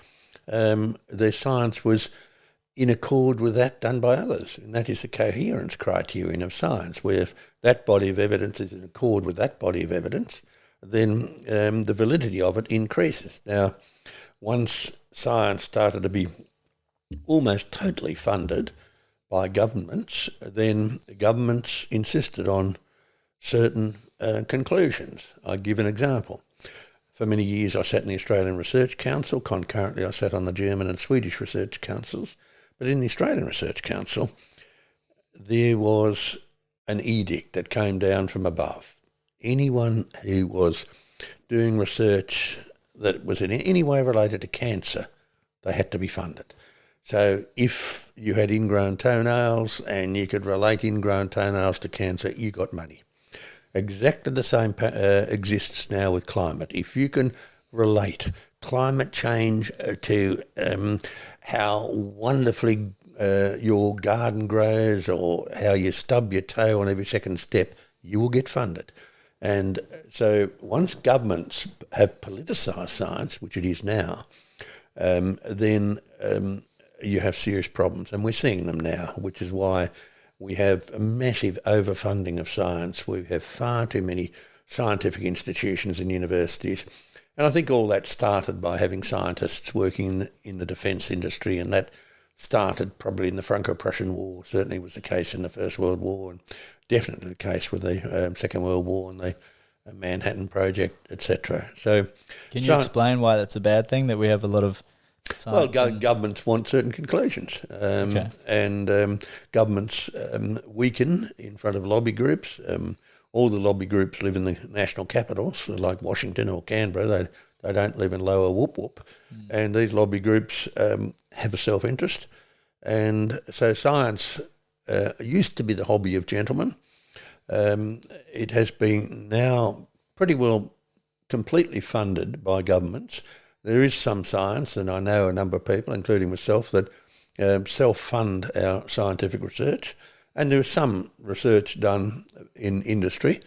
their science was in accord with that done by others. And that is the coherence criterion of science, where if that body of evidence is in accord with that body of evidence, then the validity of it increases. Now, once science started to be almost totally funded by governments, then governments insisted on certain conclusions. I'll give an example. For many years I sat in the Australian Research Council. Concurrently I sat on the German and Swedish Research Councils. But in the Australian Research Council, there was an edict that came down from above. Anyone who was doing research that was in any way related to cancer, they had to be funded. So if you had ingrown toenails and you could relate ingrown toenails to cancer, you got money. Exactly the same exists now with climate. If you can relate climate change to how wonderfully your garden grows or how you stub your toe on every second step, you will get funded. And so once governments have politicised science, which it is now, then you have serious problems. And we're seeing them now, which is why we have a massive overfunding of science. We have far too many scientific institutions and universities. And I think all that started by having scientists working in the defence industry, and that started probably in the Franco-Prussian War. Certainly was the case in the First World War, and definitely the case with the Second World War and the Manhattan Project, etc. So, can you explain why that's a bad thing, that we have a lot of science? Well, governments want certain conclusions, and governments weaken in front of lobby groups. All the lobby groups live in the national capitals, like Washington or Canberra. They don't live in lower Whoop. And these lobby groups have a self-interest. And so science used to be the hobby of gentlemen. It has been now pretty well completely funded by governments. There is some science, and I know a number of people, including myself, that self-fund our scientific research. And there is some research done in industry.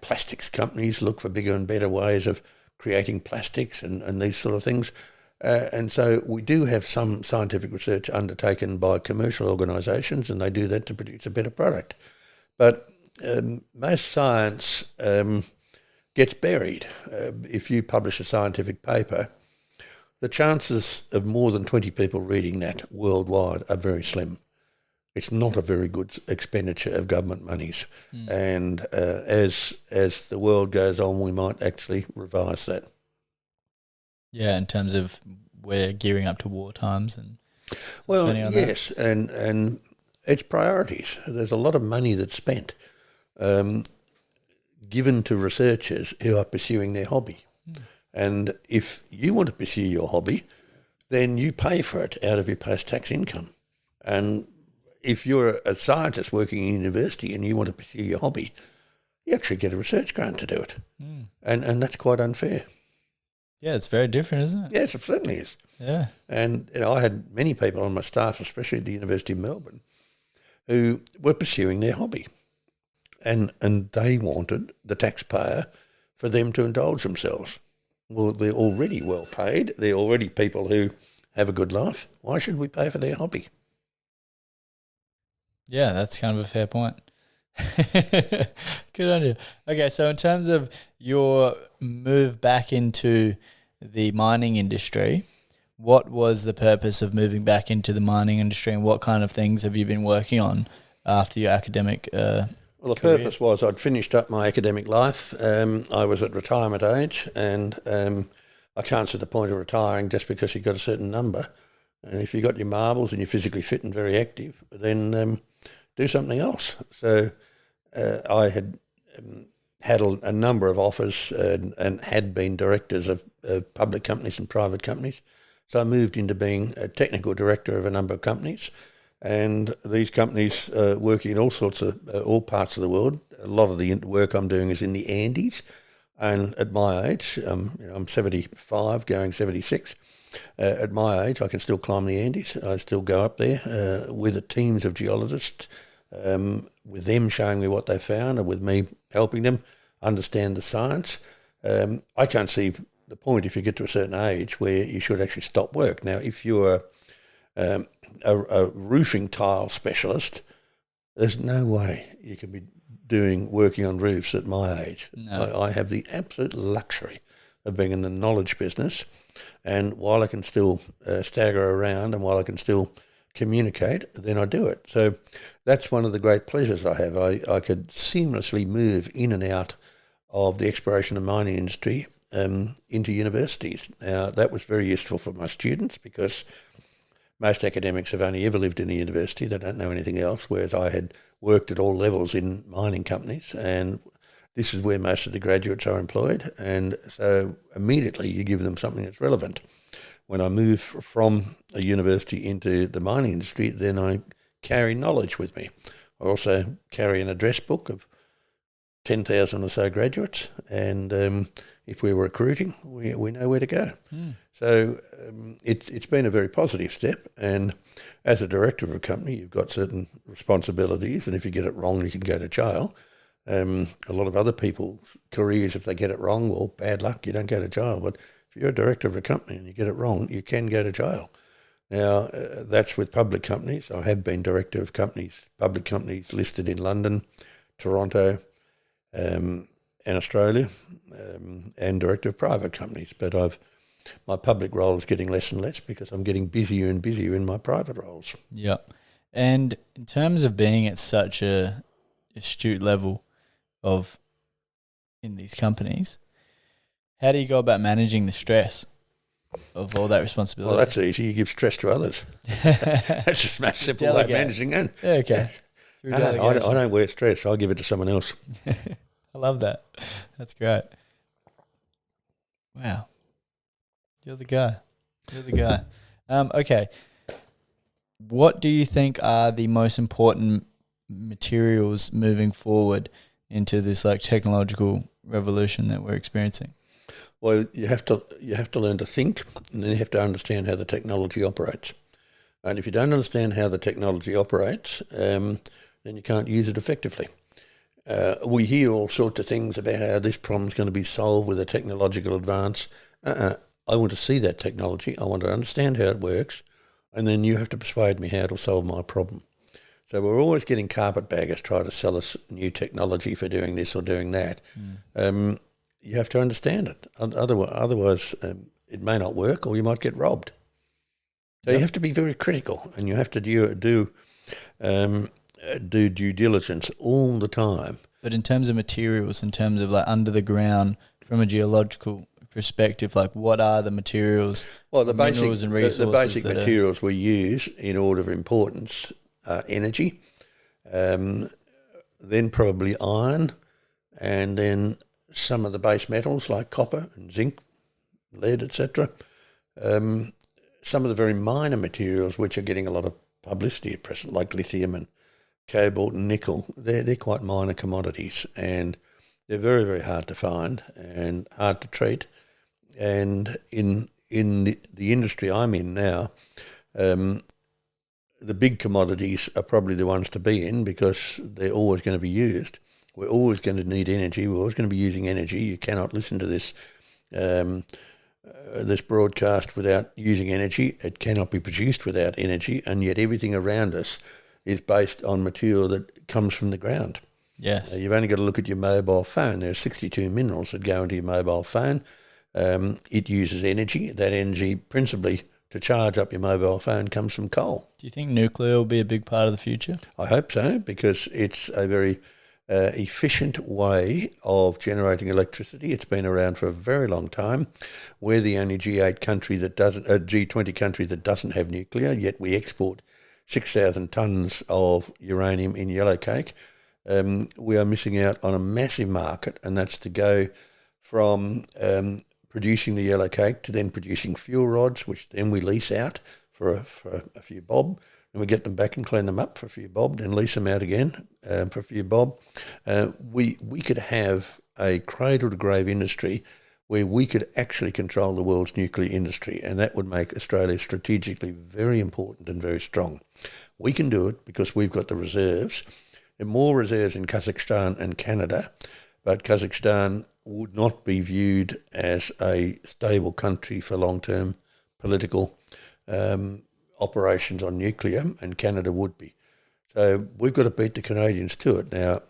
Plastics companies look for bigger and better ways of creating plastics and these sort of things. And so we do have some scientific research undertaken by commercial organisations, and they do that to produce a better product. But most science gets buried. If you publish a scientific paper, the chances of more than 20 people reading that worldwide are very slim. It's not a very good expenditure of government monies. And as the world goes on, we might actually revise that. Yeah, in terms of we're gearing up to war times and well, spending on yes, and it's priorities. There's a lot of money that's spent given to researchers who are pursuing their hobby. And if you want to pursue your hobby, then you pay for it out of your post-tax income. And if you're a scientist working in university and you want to pursue your hobby, you actually get a research grant to do it. And that's quite unfair. Yeah, it's very different, isn't it? Yes, it certainly is. Yeah. And I had many people on my staff, especially at the University of Melbourne, who were pursuing their hobby. And they wanted the taxpayer for them to indulge themselves. Well, they're already well paid. They're already people who have a good life. Why should we pay for their hobby? Yeah, that's kind of a fair point. Good on you. Okay, so in terms of your move back into the mining industry, what was the purpose of moving back into the mining industry, and what kind of things have you been working on after your academic Well, the career? purpose was I'd finished up my academic life. I was at retirement age, and I can't see the point of retiring just because you've got a certain number. And if you've got your marbles and you're physically fit and very active, then do something else. So I had had a number of offers and had been directors of public companies and private companies. So I moved into being a technical director of a number of companies. And these companies working in all parts of the world. A lot of the work I'm doing is in the Andes. And at my age, I'm 75, going 76. At my age, I can still climb the Andes. I still go up there with the teams of geologists, with them showing me what they found and with me helping them understand the science. I can't see the point if you get to a certain age where you should actually stop work. Now, if you're a roofing tile specialist, there's no way you can be working on roofs at my age. No. I have the absolute luxury of being in the knowledge business, and while I can still stagger around and while I can still communicate, then I do it. So that's one of the great pleasures I have. I could seamlessly move in and out of the exploration and mining industry into universities. Now, that was very useful for my students because most academics have only ever lived in a university. They don't know anything else, whereas I had worked at all levels in mining companies, and this is where most of the graduates are employed. And so immediately you give them something that's relevant. When I move from a university into the mining industry, then I carry knowledge with me. I also carry an address book of 10,000 or so graduates, and if we're recruiting, we know where to go. So it's been a very positive step, and as a director of a company, you've got certain responsibilities, and if you get it wrong, you can go to jail. A lot of other people's careers, if they get it wrong, well, bad luck, you don't go to jail. But if you're a director of a company and you get it wrong, you can go to jail. Now, that's with public companies. I have been director of companies, public companies listed in London, Toronto, and Australia, and director of private companies. But my public role is getting less and less because I'm getting busier and busier in my private roles. Yeah. And in terms of being at such a astute level in these companies, how do you go about managing the stress of all that responsibility? Well, that's easy. You give stress to others. That's just a simple way of managing it. Yeah, okay. I don't wear stress. I'll give it to someone else. I love that. That's great. Wow. You're the guy. Okay. What do you think are the most important materials moving forward into this technological revolution that we're experiencing? Well, you have to learn to think, and then you have to understand how the technology operates. And if you don't understand how the technology operates, then you can't use it effectively. We hear all sorts of things about how this problem is going to be solved with a technological advance. I want to see that technology. I want to understand how it works, and then you have to persuade me how it'll solve my problem. So we're always getting carpetbaggers trying to sell us new technology for doing this or doing that. You have to understand it. Otherwise, it may not work, or you might get robbed. So you have to be very critical, and you have to do due diligence all the time. But in terms of materials, in terms of like under the ground, from a geological perspective, like what are the materials, minerals and resources? The basic materials we use in order of importance are energy, then probably iron, and then some of the base metals like copper and zinc, lead, etc. Some of the very minor materials which are getting a lot of publicity at present, like lithium and cobalt and nickel, they're quite minor commodities, and they're very, very hard to find and hard to treat. And in the industry I'm in now, the big commodities are probably the ones to be in because they're always going to be used. We're always going to need energy. We're always going to be using energy. You cannot listen to this this broadcast without using energy. It cannot be produced without energy, and yet everything around us is based on material that comes from the ground. Yes. You've only got to look at your mobile phone. There are 62 minerals that go into your mobile phone. It uses energy. That energy, principally to charge up your mobile phone, comes from coal. Do you think nuclear will be a big part of the future? I hope so, because it's a very efficient way of generating electricity. It's been around for a very long time. We're the only G8 country that doesn't, G20 country that doesn't have nuclear, yet we export 6,000 tonnes of uranium in yellowcake. We are missing out on a massive market, and that's to go from producing the yellowcake to then producing fuel rods, which then we lease out for a few bob, and we get them back and clean them up for a few bob, then lease them out again for a few bob. We could have a cradle-to-grave industry where we could actually control the world's nuclear industry, and that would make Australia strategically very important and very strong. We can do it because we've got the reserves. There are more reserves in Kazakhstan and Canada, but Kazakhstan would not be viewed as a stable country for long-term political operations on nuclear, and Canada would be. So we've got to beat the Canadians to it. Now,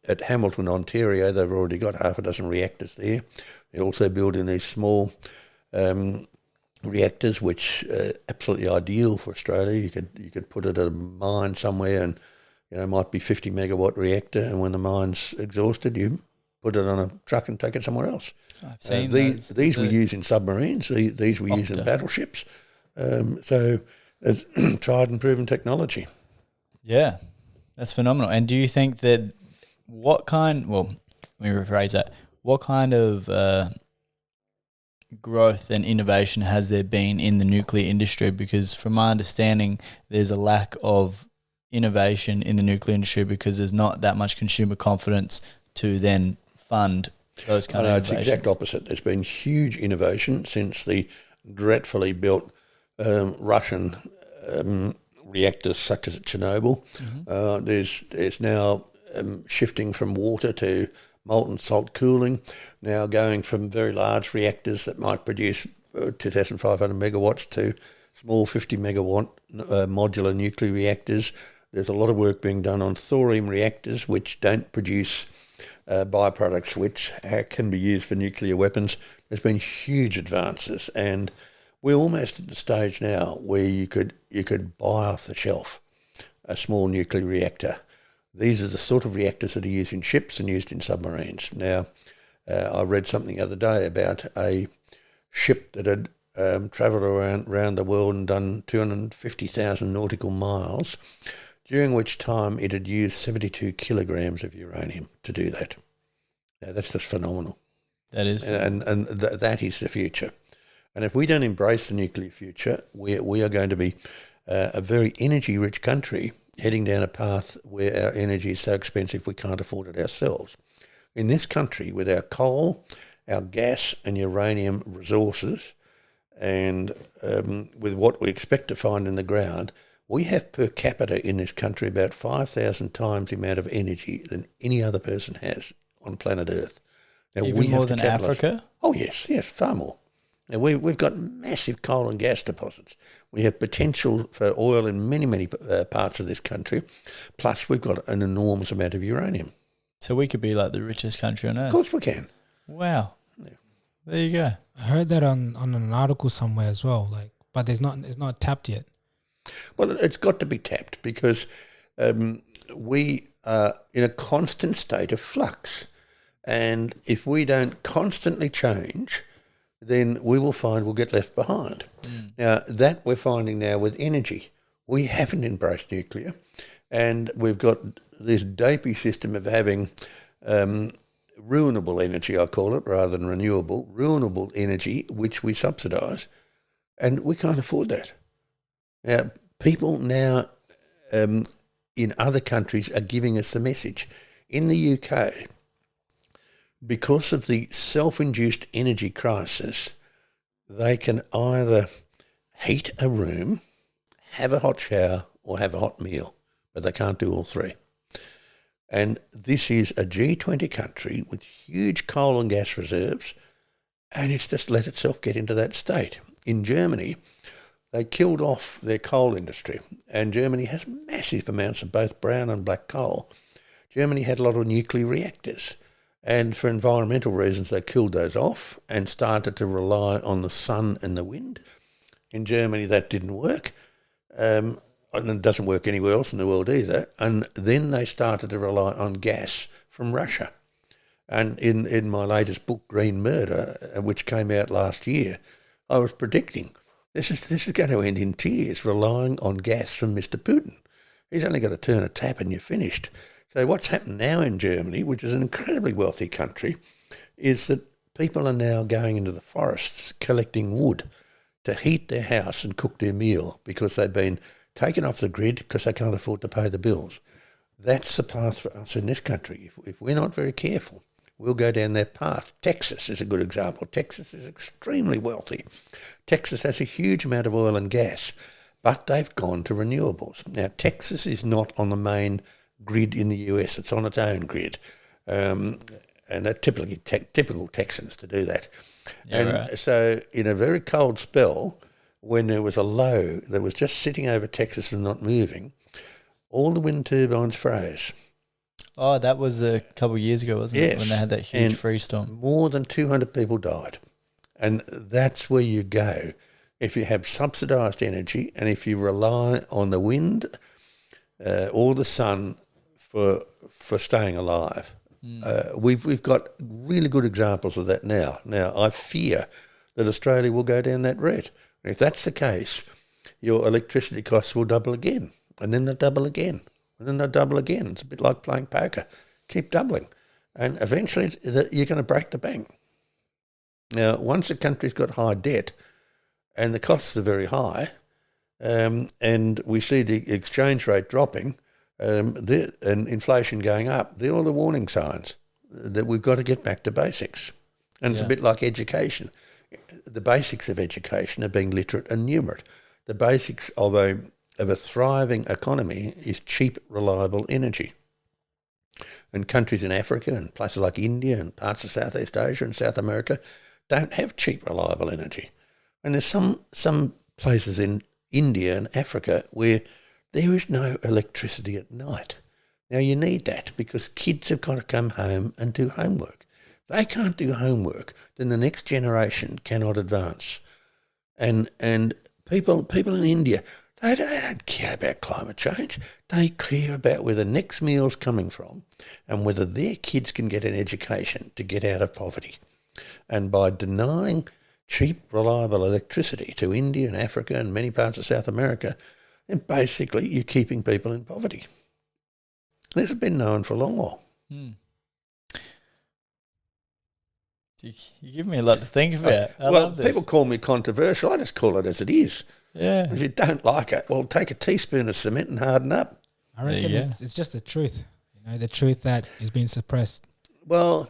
at Hamilton, Ontario, they've already got half a dozen reactors there. They're also building these small reactors, which are absolutely ideal for Australia. You could put it at a mine somewhere, and it might be 50 megawatt reactor, and when the mine's exhausted, you put it on a truck and take it somewhere else. I've seen these we use in submarines. These we use in battleships. So it's tried and proven technology. Yeah, that's phenomenal. And do you think that let me rephrase that. What kind of growth and innovation has there been in the nuclear industry? Because from my understanding, there's a lack of innovation in the nuclear industry because there's not that much consumer confidence to then fund those kind of innovations. It's the exact opposite. There's been huge innovation since the dreadfully built Russian reactors such as at Chernobyl. Mm-hmm. There's now shifting from water to molten salt cooling, now going from very large reactors that might produce 2,500 megawatts to small 50 megawatt modular nuclear reactors. There's a lot of work being done on thorium reactors, which don't produce byproducts which can be used for nuclear weapons. There's been huge advances, and we're almost at the stage now where you could buy off the shelf a small nuclear reactor. These are the sort of reactors that are used in ships and used in submarines. Now, I read something the other day about a ship that had travelled around the world and done 250,000 nautical miles, during which time it had used 72 kilograms of uranium to do that. Now, that's just phenomenal. That is phenomenal. And that is the future. And if we don't embrace the nuclear future, we are going to be a very energy-rich country heading down a path where our energy is so expensive we can't afford it ourselves. In this country, with our coal, our gas and uranium resources, and with what we expect to find in the ground, we have per capita in this country about 5,000 times the amount of energy than any other person has on planet Earth. Now, even more than Africa? Oh, yes, far more. Now, we've got massive coal and gas deposits. We have potential for oil in many, many parts of this country. Plus, we've got an enormous amount of uranium. So we could be like the richest country on earth. Of course we can. Wow. Yeah. There you go. I heard that on an article somewhere as well. But it's not tapped yet. Well, it's got to be tapped because we are in a constant state of flux. And if we don't constantly change, then we will find we'll get left behind. Now, that we're finding now with energy. We haven't embraced nuclear, and we've got this dopey system of having ruinable energy, I call it, rather than renewable, ruinable energy, which we subsidise, and we can't afford that. Now, people now in other countries are giving us the message. In the UK, because of the self-induced energy crisis, they can either heat a room, have a hot shower, or have a hot meal, but they can't do all three. And this is a G20 country with huge coal and gas reserves, and it's just let itself get into that state. In Germany, they killed off their coal industry, and Germany has massive amounts of both brown and black coal. Germany had a lot of nuclear reactors, and for environmental reasons they killed those off and started to rely on the sun and the wind. In Germany that didn't work, and it doesn't work anywhere else in the world either, and then they started to rely on gas from Russia. And in my latest book, Green Murder, which came out last year, I was predicting this is going to end in tears, relying on gas from Mr. Putin. He's only got to turn a tap and you're finished. So what's happened now in Germany, which is an incredibly wealthy country, is that people are now going into the forests collecting wood to heat their house and cook their meal because they've been taken off the grid because they can't afford to pay the bills. That's the path for us in this country. If we're not very careful, we'll go down that path. Texas is a good example. Texas is extremely wealthy. Texas has a huge amount of oil and gas, but they've gone to renewables. Now, Texas is not on the main grid in the US. It's on its own grid. And they're typical Texans to do that. Yeah, and right. So in a very cold spell, when there was a low that was just sitting over Texas and not moving, all the wind turbines froze. Oh, that was a couple of years ago, wasn't it? When they had that huge freeze storm. More than 200 people died. And that's where you go. If you have subsidised energy and if you rely on the wind or the sun for staying alive. We've got really good examples of that now. Now, I fear that Australia will go down that route. And if that's the case, your electricity costs will double again, and then they'll double again, and then they'll double again. It's a bit like playing poker. Keep doubling. And eventually you're going to break the bank. Now, once a country's got high debt and the costs are very high, and we see the exchange rate dropping, and inflation going up, they're all the warning signs that we've got to get back to basics. And it's a bit like education. The basics of education are being literate and numerate. The basics of a thriving economy is cheap, reliable energy. And countries in Africa and places like India and parts of Southeast Asia and South America don't have cheap, reliable energy. And there's some places in India and Africa where there is no electricity at night. Now, you need that because kids have got to come home and do homework. If they can't do homework, then the next generation cannot advance. And people in India, they don't care about climate change. They care about where the next meal's coming from and whether their kids can get an education to get out of poverty. And by denying cheap, reliable electricity to India and Africa and many parts of South America, and basically you're keeping people in poverty. This has been known for a long while. You give me a lot to think about. I love this. People call me controversial. I just call it as it is. Yeah. If you don't like it, well, take a teaspoon of cement and harden up. I reckon it's just the truth. The truth that is being suppressed. Well,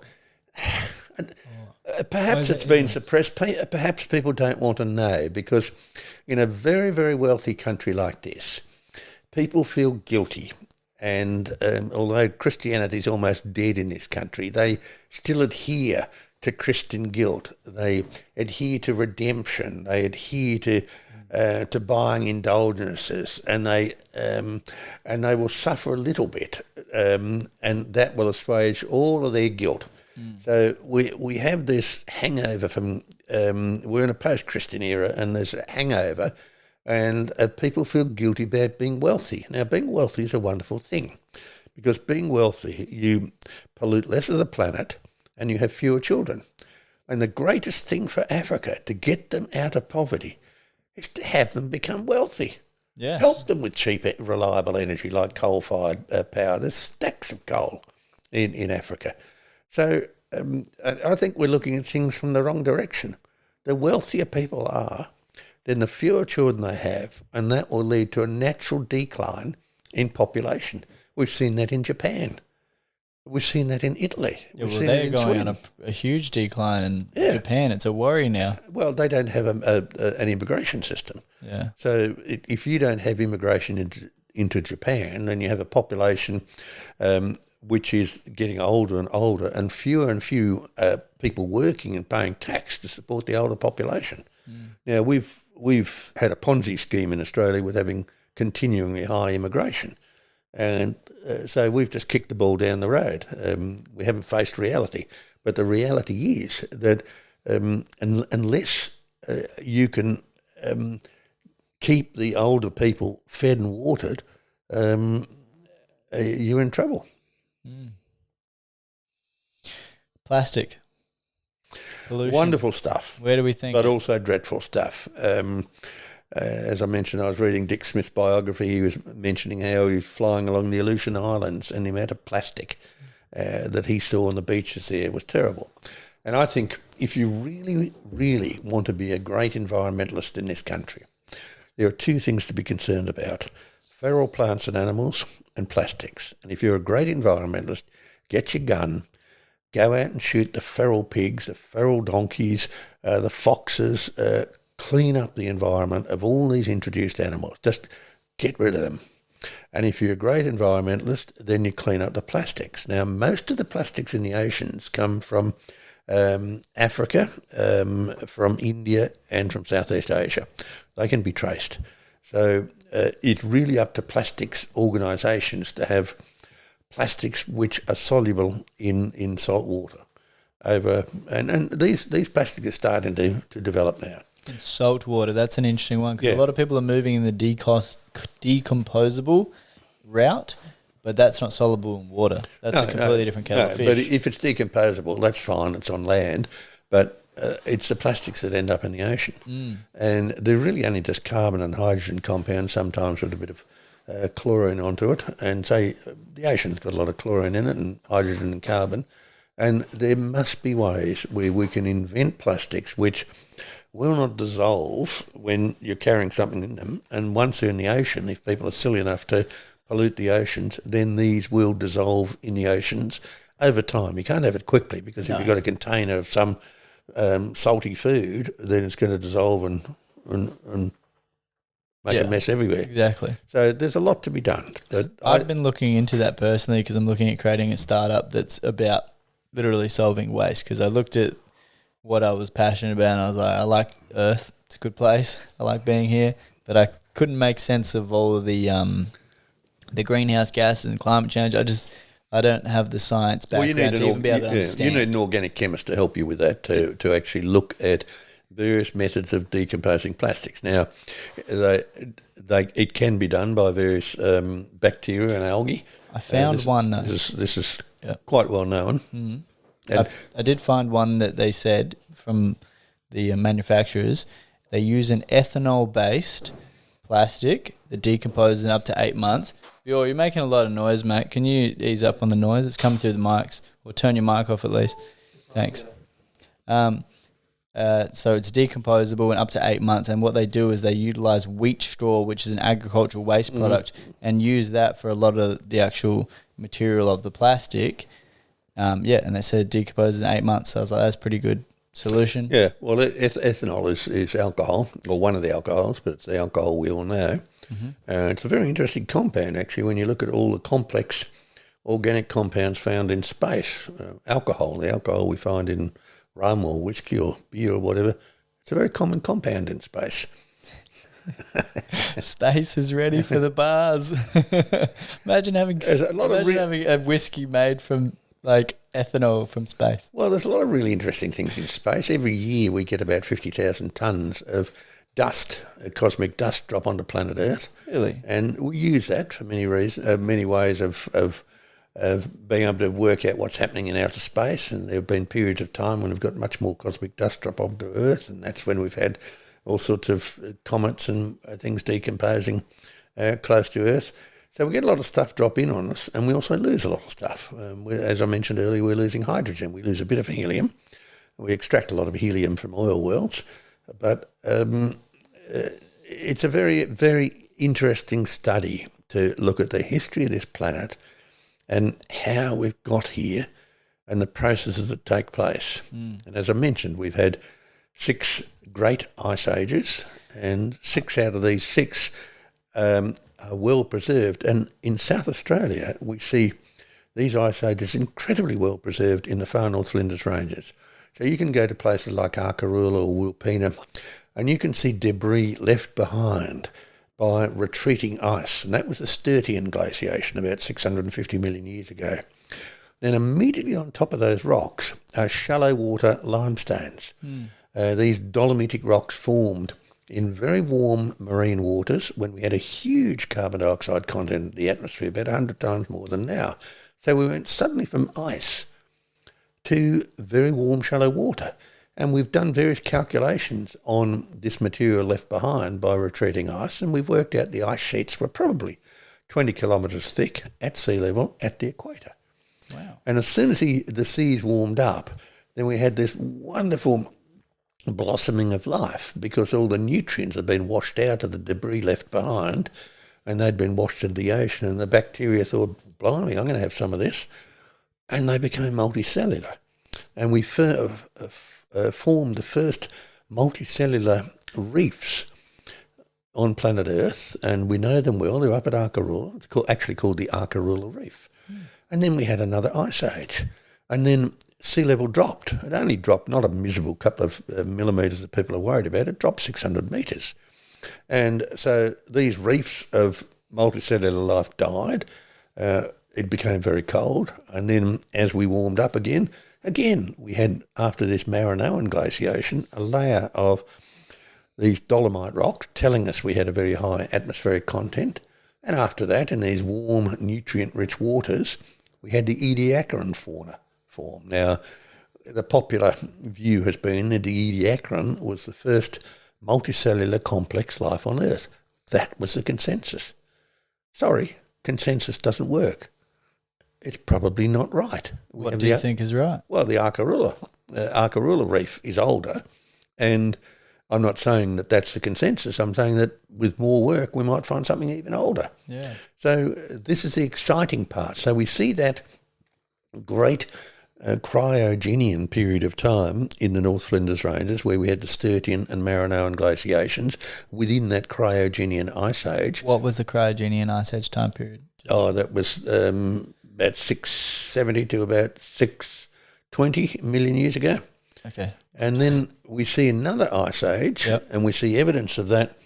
perhaps it's been suppressed. Perhaps people don't want to know because in a very, very wealthy country like this, people feel guilty. And although Christianity is almost dead in this country, they still adhere to Christian guilt. They adhere to redemption. They adhere to buying indulgences, and they will suffer a little bit, and that will assuage all of their guilt. So we have this hangover from we're in a post-Christian era, and there's a hangover, and people feel guilty about being wealthy. Now, being wealthy is a wonderful thing, because being wealthy, you pollute less of the planet, and you have fewer children. And the greatest thing for Africa to get them out of poverty is to have them become wealthy. Yes. Help them with cheap, reliable energy like coal-fired power. There's stacks of coal in Africa. So I think we're looking at things from the wrong direction. The wealthier people are, then the fewer children they have, and that will lead to a natural decline in population. We've seen that in Japan. We've seen that in Italy. Yeah, well, they're going on a huge decline in Japan. It's a worry now. Well, they don't have an immigration system. Yeah. So if you don't have immigration into Japan, then you have a population which is getting older and older, and fewer people working and paying tax to support the older population. Now, we've had a Ponzi scheme in Australia with having continually high immigration. And so we've just kicked the ball down the road. We haven't faced reality. But the reality is that unless you can keep the older people fed and watered, you're in trouble. Plastic. Pollution. Wonderful stuff. Where do we think? But also dreadful stuff. As I mentioned, I was reading Dick Smith's biography. He was mentioning how he was flying along the Aleutian Islands, and the amount of plastic that he saw on the beaches there was terrible. And I think if you really, really want to be a great environmentalist in this country, there are two things to be concerned about: feral plants and animals, and plastics. And if you're a great environmentalist, get your gun, go out and shoot the feral pigs, the feral donkeys, the foxes, clean up the environment of all these introduced animals. Just get rid of them. And if you're a great environmentalist, then you clean up the plastics. Now, most of the plastics in the oceans come from Africa, from India, and from Southeast Asia. They can be traced. So it's really up to plastics organisations to have plastics which are soluble in salt water. And these plastics are starting to develop now. In salt water, that's an interesting one, because a lot of people are moving in the decomposable route, but that's not soluble in water. That's a completely different kettle of fish. But if it's decomposable, that's fine. It's on land, but it's the plastics that end up in the ocean. And they're really only just carbon and hydrogen compounds, sometimes with a bit of chlorine onto it. And say the ocean's got a lot of chlorine in it, and hydrogen and carbon. And there must be ways where we can invent plastics which will not dissolve when you're carrying something in them. And once they're in the ocean, if people are silly enough to pollute the oceans, then these will dissolve in the oceans over time. You can't have it quickly, because if you've got a container of some salty food, then it's going to dissolve and make a mess everywhere. Exactly. So there's a lot to be done. But I've been looking into that personally, because I'm looking at creating a startup that's about literally solving waste, because I looked at what I was passionate about, and I was like, I like Earth. It's a good place. I like being here. But I couldn't make sense of all of the greenhouse gases and climate change. I don't have the science background to even be able to understand. You need an organic chemist to help you with that, to actually look at various methods of decomposing plastics. Now, it can be done by various bacteria and algae. I found one, though. This is quite well known. Mm-hmm. I did find one that they said from the manufacturers. They use an ethanol-based plastic that decomposes in up to 8 months. You're making a lot of noise, mate. Can you ease up on the noise? It's coming through the mics. Or turn your mic off at least. Thanks. So it's decomposable in up to 8 months, and what they do is they utilise wheat straw, which is an agricultural waste product, and use that for a lot of the actual material of the plastic. And they said it decomposes in 8 months. So I was like, that's a pretty good solution. Yeah, well, ethanol is alcohol, or one of the alcohols, but it's the alcohol we all know. Mm-hmm. It's a very interesting compound, actually, when you look at all the complex organic compounds found in space. The alcohol we find in rum or whiskey or beer or whatever. It's a very common compound in space. Space is ready for the bars. Imagine having having a whiskey made from like ethanol from space. Well, there's a lot of really interesting things in space. Every year we get about 50,000 tonnes of dust, cosmic dust, drop onto planet Earth. Really? And we use that for many reasons, many ways of being able to work out what's happening in outer space. And there have been periods of time when we've got much more cosmic dust drop onto Earth, and that's when we've had all sorts of comets and things decomposing close to Earth. So we get a lot of stuff drop in on us, and we also lose a lot of stuff. As I mentioned earlier, we're losing hydrogen. We lose a bit of helium. We extract a lot of helium from oil wells. But it's a very, very interesting study to look at the history of this planet and how we've got here and the processes that take place. And as I mentioned, we've had 6 great ice ages, and 6 out of these 6 are well preserved. And in South Australia, we see these ice ages incredibly well preserved in the far North Flinders Ranges. So you can go to places like Arkaroola or Wilpena, and you can see debris left behind by retreating ice. And that was the Sturtian glaciation about 650 million years ago. Then immediately on top of those rocks are shallow water limestones. These dolomitic rocks formed in very warm marine waters when we had a huge carbon dioxide content in the atmosphere, about 100 times more than now. So we went suddenly from ice to very warm shallow water. And we've done various calculations on this material left behind by retreating ice, and we've worked out the ice sheets were probably 20 kilometres thick at sea level at the equator. Wow. And as soon as the seas warmed up, then we had this wonderful blossoming of life, because all the nutrients had been washed out of the debris left behind, and they'd been washed into the ocean, and the bacteria thought, blimey, I'm going to have some of this. And they became multicellular. And we formed the first multicellular reefs on planet Earth, and we know them well. They're up at Arkaroola. It's actually called the Arkaroola Reef. And then we had another ice age. And then sea level dropped. It only dropped not a miserable couple of millimetres that people are worried about. It dropped 600 metres. And so these reefs of multicellular life died. It became very cold. And then as we warmed up again, we had, after this Maranoan glaciation, a layer of these dolomite rocks telling us we had a very high atmospheric content. And after that, in these warm, nutrient-rich waters, we had the Ediacaran fauna form. Now, the popular view has been that the Ediacaran was the first multicellular complex life on Earth. That was the consensus. Sorry, consensus doesn't work. It's probably not right. What do you think is right? Well, the Arkaroola Reef is older, and I'm not saying that that's the consensus. I'm saying that with more work, we might find something even older. Yeah. So this is the exciting part. So we see that great cryogenian period of time in the North Flinders Ranges, where we had the Sturtian and Maranoan glaciations within that cryogenian ice age. What was the cryogenian ice age time period? Oh, that was about 670 to about 620 million years ago. Okay. And then we see another ice age, and we see evidence of that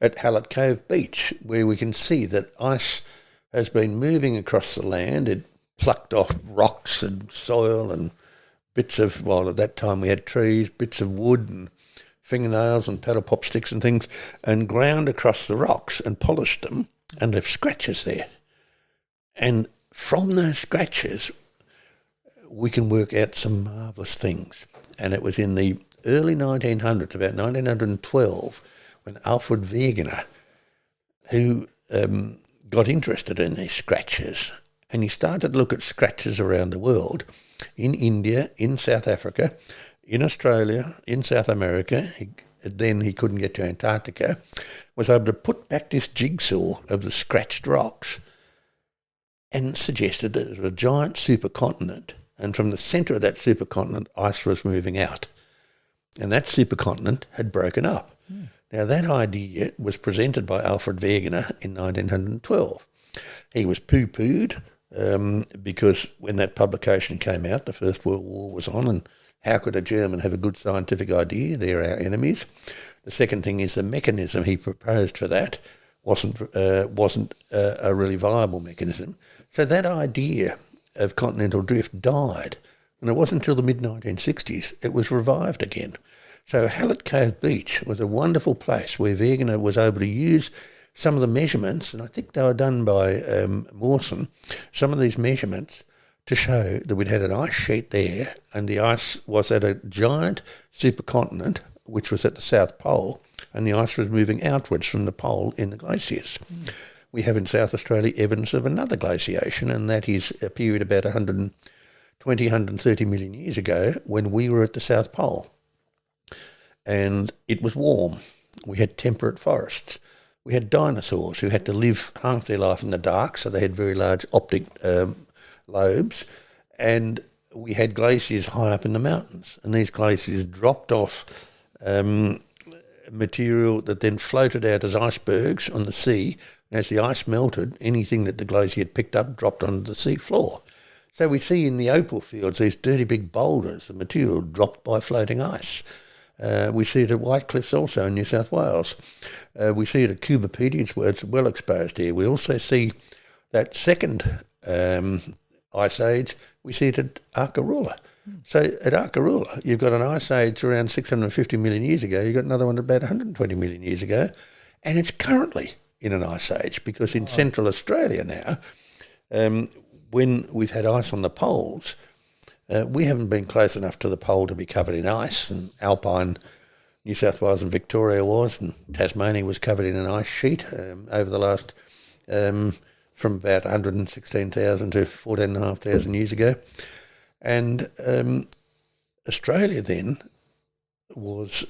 at Hallett Cove Beach, where we can see that ice has been moving across the land. It plucked off rocks and soil and bits of, well, at that time we had trees, bits of wood and fingernails and paddle pop sticks and things, and ground across the rocks and polished them and left scratches there. And from those scratches, we can work out some marvellous things. And it was in the early 1900s, about 1912, when Alfred Wegener, who got interested in these scratches, and he started to look at scratches around the world, in India, in South Africa, in Australia, in South America. Then he couldn't get to Antarctica, was able to put back this jigsaw of the scratched rocks and suggested that it was a giant supercontinent, and from the centre of that supercontinent, ice was moving out. And that supercontinent had broken up. Now, that idea was presented by Alfred Wegener in 1912. He was poo-pooed because when that publication came out, the First World War was on, and how could a German have a good scientific idea? They're our enemies. The second thing is the mechanism he proposed for that wasn't a really viable mechanism. So that idea of continental drift died, and it wasn't until the mid-1960s it was revived again. So Hallett Cove Beach was a wonderful place where Wegener was able to use some of the measurements, and I think they were done by Mawson, some of these measurements to show that we'd had an ice sheet there, and the ice was at a giant supercontinent, which was at the South Pole, and the ice was moving outwards from the pole in the glaciers. We have in South Australia evidence of another glaciation, and that is a period about 120, 130 million years ago when we were at the South Pole. And it was warm. We had temperate forests. We had dinosaurs who had to live half their life in the dark, so they had very large optic lobes. And we had glaciers high up in the mountains, and these glaciers dropped off material that then floated out as icebergs on the sea. And as the ice melted, anything that the glacier had picked up dropped onto the sea floor. So we see in the opal fields these dirty big boulders of material dropped by floating ice. We see it at White Cliffs also in New South Wales. We see it at Cubipedians where it's well exposed here. We also see that second ice age, we see it at Arkaroola. So at Arkaroola, you've got an ice age around 650 million years ago. You've got another one about 120 million years ago. And it's currently in an ice age because in Central Australia now, when we've had ice on the poles, we haven't been close enough to the pole to be covered in ice, and alpine New South Wales and Victoria was, and Tasmania was covered in an ice sheet over the last, from about 116,000 to 14,500 years ago. And Australia then was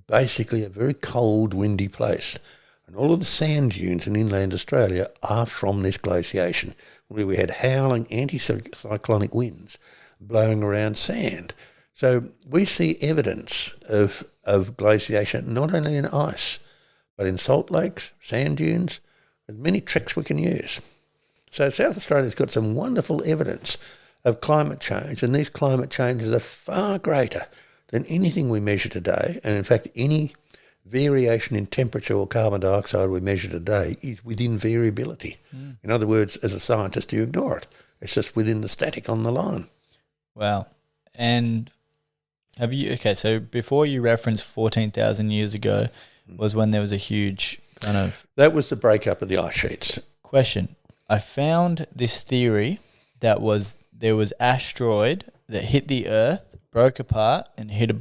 basically a very cold, windy place. And all of the sand dunes in inland Australia are from this glaciation, where we had howling anticyclonic winds blowing around sand. So we see evidence of glaciation not only in ice, but in salt lakes, sand dunes, and many tricks we can use. So South Australia's got some wonderful evidence of climate change, and these climate changes are far greater than anything we measure today. And in fact, any variation in temperature or carbon dioxide we measure today is within variability. In other words, as a scientist, you ignore it. It's just within the static on the line. Wow. And so before you referenced 14,000 years ago was when there was a huge kind of... That was the breakup of the ice sheets. Question. I found this theory that there was asteroid that hit the Earth, broke apart, and hit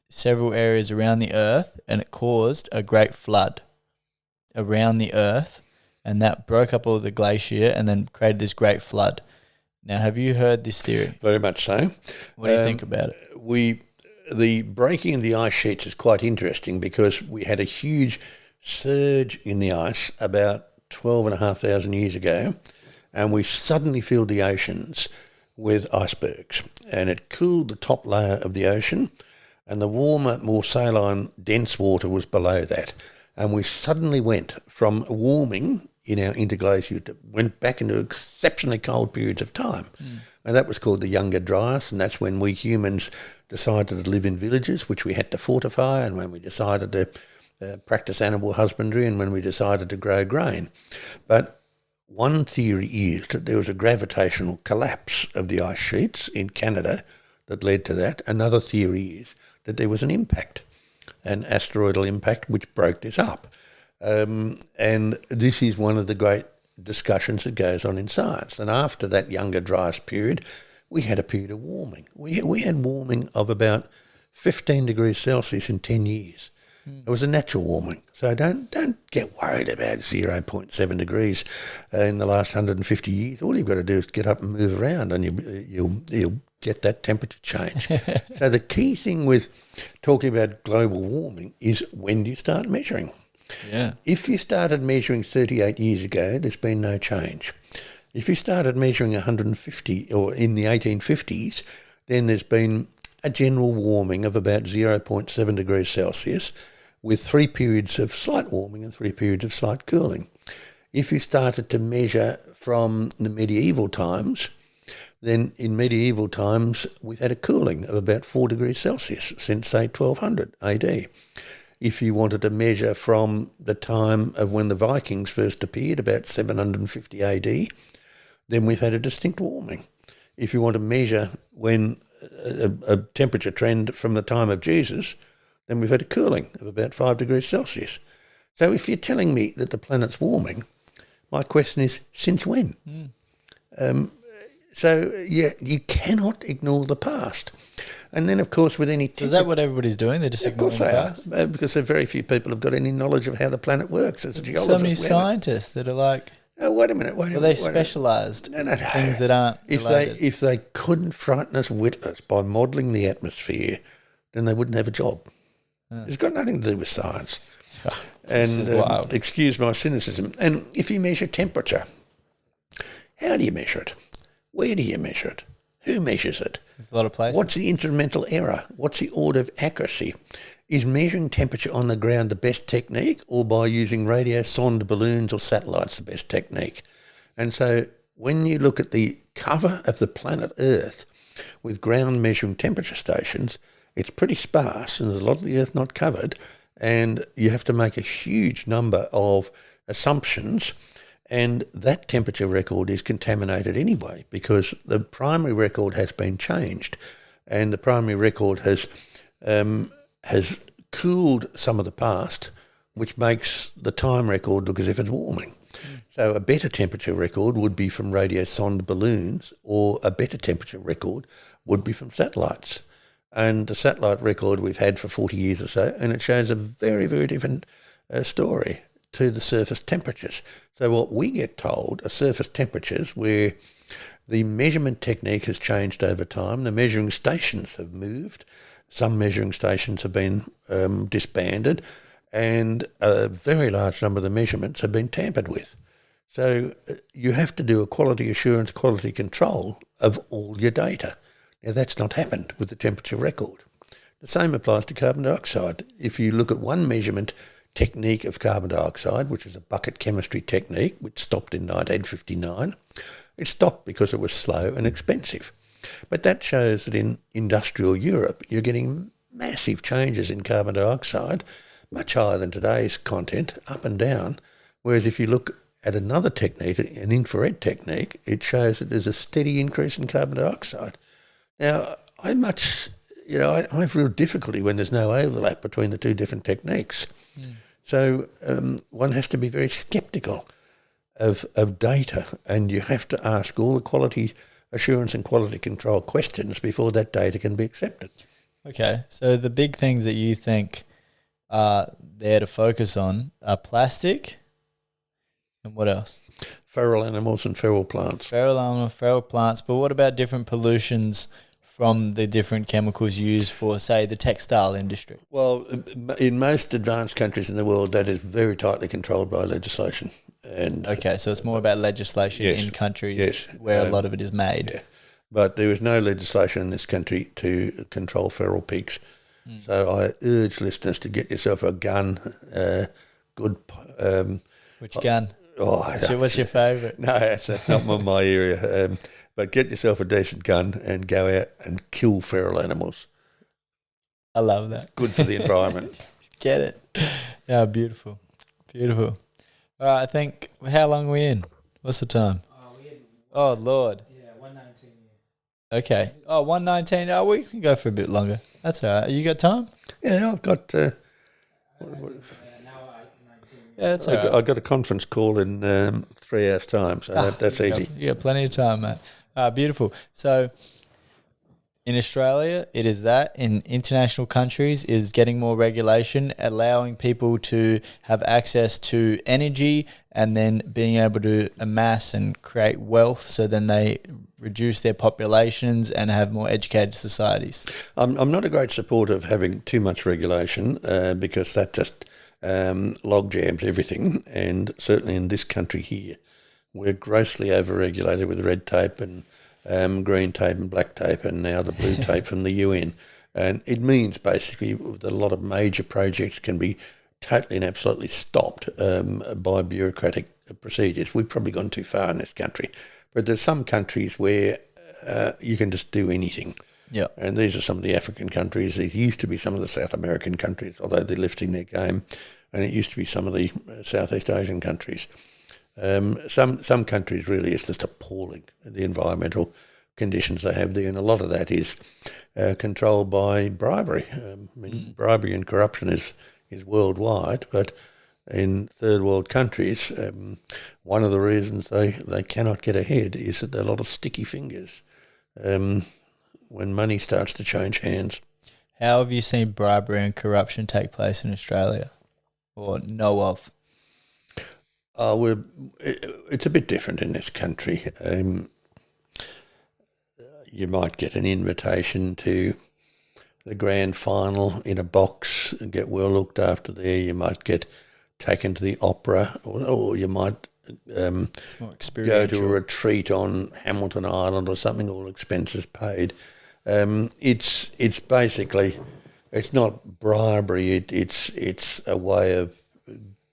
several areas around the Earth, and it caused a great flood around the Earth, and that broke up all the glacier and then created this great flood. Now, have you heard this theory? Very much so. What do you think about it? The breaking of the ice sheets is quite interesting because we had a huge surge in the ice about 12,500 years ago, and we suddenly filled the oceans with icebergs, and it cooled the top layer of the ocean, and the warmer, more saline, dense water was below that. And we suddenly went from warming in our interglacial, went back into exceptionally cold periods of time. And that was called the Younger Dryas, and that's when we humans decided to live in villages, which we had to fortify, and when we decided to practice animal husbandry, and when we decided to grow grain. But one theory is that there was a gravitational collapse of the ice sheets in Canada that led to that. Another theory is that there was an impact, an asteroidal impact, which broke this up. And this is one of the great discussions that goes on in science. And after that Younger Dryas period, we had a period of warming. We had warming of about 15 degrees Celsius in 10 years. It was a natural warming. So don't get worried about 0.7 degrees in the last 150 years. All you've got to do is get up and move around, and you'll get that temperature change. So the key thing with talking about global warming is, when do you start measuring? Yeah. If you started measuring 38 years ago, there's been no change. If you started measuring 150 or in the 1850s, then there's been a general warming of about 0.7 degrees Celsius, with 3 periods of slight warming and 3 periods of slight cooling. If you started to measure from the medieval times, then in medieval times we've had a cooling of about 4 degrees Celsius since, say, 1200 AD. If you wanted to measure from the time of when the Vikings first appeared, about 750 AD, then we've had a distinct warming. If you want to measure when a temperature trend from the time of Jesus, then we've had a cooling of about 5 degrees Celsius. So if you're telling me that the planet's warming, my question is, since when? You cannot ignore the past. And then, of course, with any... So is that what everybody's doing? They're just ignoring the past? Because very few people have got any knowledge of how the planet works. As a geologist, so many scientists that are like... Oh, wait a minute. Well, they specialised in things that aren't related. If they couldn't frighten us witless by modelling the atmosphere, then they wouldn't have a job. It's got nothing to do with science. And excuse my cynicism. And if you measure temperature, how do you measure it? Where do you measure it? Who measures it? There's a lot of places. What's the instrumental error? What's the order of accuracy? Is measuring temperature on the ground the best technique, or by using radio sonde balloons or satellites the best technique? And so when you look at the cover of the planet Earth with ground measuring temperature stations, it's pretty sparse and there's a lot of the Earth not covered, and you have to make a huge number of assumptions, and that temperature record is contaminated anyway because the primary record has been changed, and the primary record has cooled some of the past, which makes the time record look as if it's warming. So a better temperature record would be from radio sonde balloons, or a better temperature record would be from satellites. And the satellite record we've had for 40 years or so, and it shows a very, very different story to the surface temperatures. So what we get told are surface temperatures where the measurement technique has changed over time, the measuring stations have moved, some measuring stations have been disbanded, and a very large number of the measurements have been tampered with. So you have to do a quality assurance, quality control of all your data. Now, that's not happened with the temperature record. The same applies to carbon dioxide. If you look at one measurement technique of carbon dioxide, which is a bucket chemistry technique, which stopped in 1959, it stopped because it was slow and expensive. But that shows that in industrial Europe, you're getting massive changes in carbon dioxide, much higher than today's content, up and down. Whereas if you look at another technique, an infrared technique, it shows that there's a steady increase in carbon dioxide. Now, I have real difficulty when there's no overlap between the two different techniques. So one has to be very sceptical of data, and you have to ask all the quality assurance and quality control questions before that data can be accepted. Okay, so the big things that you think are there to focus on are plastic, and what else? Feral animals and feral plants. Feral animals, feral plants, but what about different pollutions from the different chemicals used for, say, the textile industry? Well, in most advanced countries in the world, that is very tightly controlled by legislation. And okay, so it's more about legislation in countries where a lot of it is made. Yeah. But there is no legislation in this country to control feral pigs. So I urge listeners to get yourself a gun, Which gun? What's your favourite? No, that's not my area. But get yourself a decent gun and go out and kill feral animals. I love that. It's good for the environment. Get it? Yeah, beautiful. Beautiful. All right, I think, how long are we in? What's the time? Oh, Lord. Yeah, 119. Okay. Oh, 119. Oh, we can go for a bit longer. That's all right. You got time? Yeah, I've got... Yeah, that's all right. I've got a conference call in 3 hours' time, so that's easy. You got plenty of time, mate. Beautiful. So in Australia, it is that. In international countries, is getting more regulation, allowing people to have access to energy and then being able to amass and create wealth, so then they reduce their populations and have more educated societies. I'm not a great supporter of having too much regulation because that just log jams everything, and certainly in this country here, we're grossly over-regulated with red tape and green tape and black tape and now the blue tape from the UN. And it means basically that a lot of major projects can be totally and absolutely stopped by bureaucratic procedures. We've probably gone too far in this country. But there's some countries where you can just do anything. Yeah. And these are some of the African countries. These used to be some of the South American countries, although they're lifting their game. And it used to be some of the Southeast Asian countries. Some countries really, it's just appalling, the environmental conditions they have there. And a lot of that is controlled by bribery. Bribery and corruption is worldwide, but in third world countries, one of the reasons they cannot get ahead is that there are a lot of sticky fingers when money starts to change hands. How have you seen bribery and corruption take place in Australia, or know of? It's a bit different in this country. You might get an invitation to the grand final in a box and get well looked after there. You might get taken to the opera, or you might go to a retreat on Hamilton Island or something, all expenses paid. It's basically, it's not bribery, it's a way of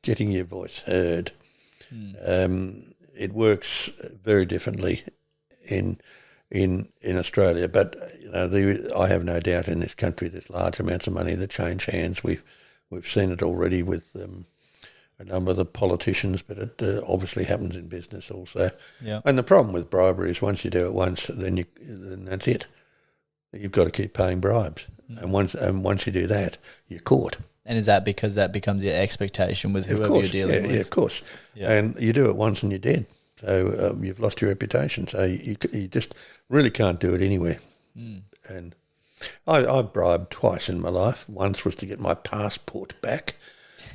getting your voice heard. It works very differently in Australia, but I have no doubt in this country there's large amounts of money that change hands. We've seen it already with a number of the politicians, but it obviously happens in business also. Yeah. And the problem with bribery is once you do it once, then that's it. You've got to keep paying bribes, and once you do that, you're caught. And is that because that becomes your expectation with whoever you're dealing with? Yeah, of course. Yeah. And you do it once and you're dead. So you've lost your reputation. So you just really can't do it anywhere. And I've bribed twice in my life. Once was to get my passport back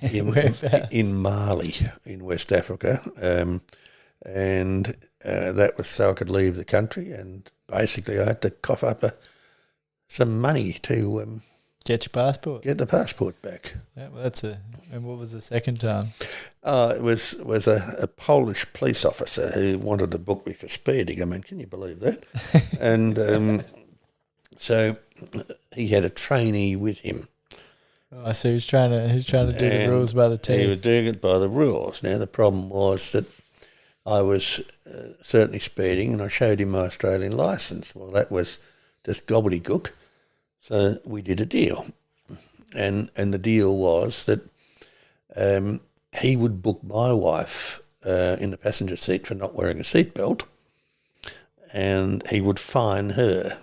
in Mali, in West Africa. And that was so I could leave the country. And basically I had to cough up some money to get your passport. Get the passport back. Yeah, well, and what was the second time? It was a Polish police officer who wanted to book me for speeding. I mean, can you believe that? And so he had a trainee with him. Oh, so he's trying to do the rules by the team. He was doing it by the rules. Now the problem was that I was certainly speeding, and I showed him my Australian licence. Well, that was just gobbledygook. So we did a deal, and the deal was that he would book my wife in the passenger seat for not wearing a seatbelt, and he would fine her.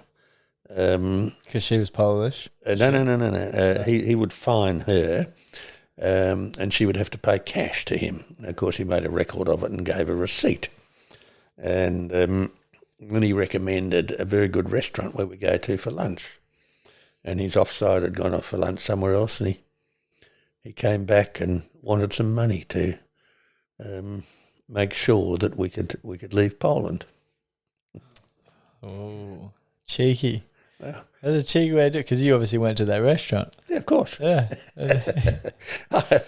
Because she was Polish? No. He would fine her, and she would have to pay cash to him. And of course, he made a record of it and gave a receipt. And then he recommended a very good restaurant where we go to for lunch. And his offside had gone off for lunch somewhere else, and he came back and wanted some money to make sure that we could leave Poland. Oh, cheeky! Yeah. That's a cheeky way to do it, because you obviously went to that restaurant. Yeah, of course. Yeah,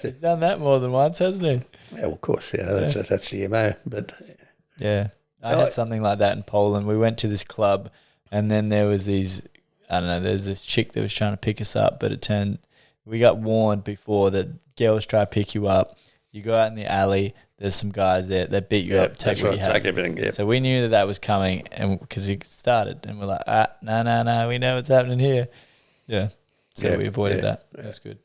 he's done that more than once, hasn't he? Yeah, well, of course. Yeah, that's the MO. But yeah, I had something like that in Poland. We went to this club, and then there was these. I don't know, there's this chick that was trying to pick us up, but we got warned before that girls try to pick you up. You go out in the alley, there's some guys there that beat you up, take what you have. Take everything, yeah. So we knew that was coming, and because it started, and we're like, no, we know what's happening here. Yeah. So we avoided that. Yeah. That's good.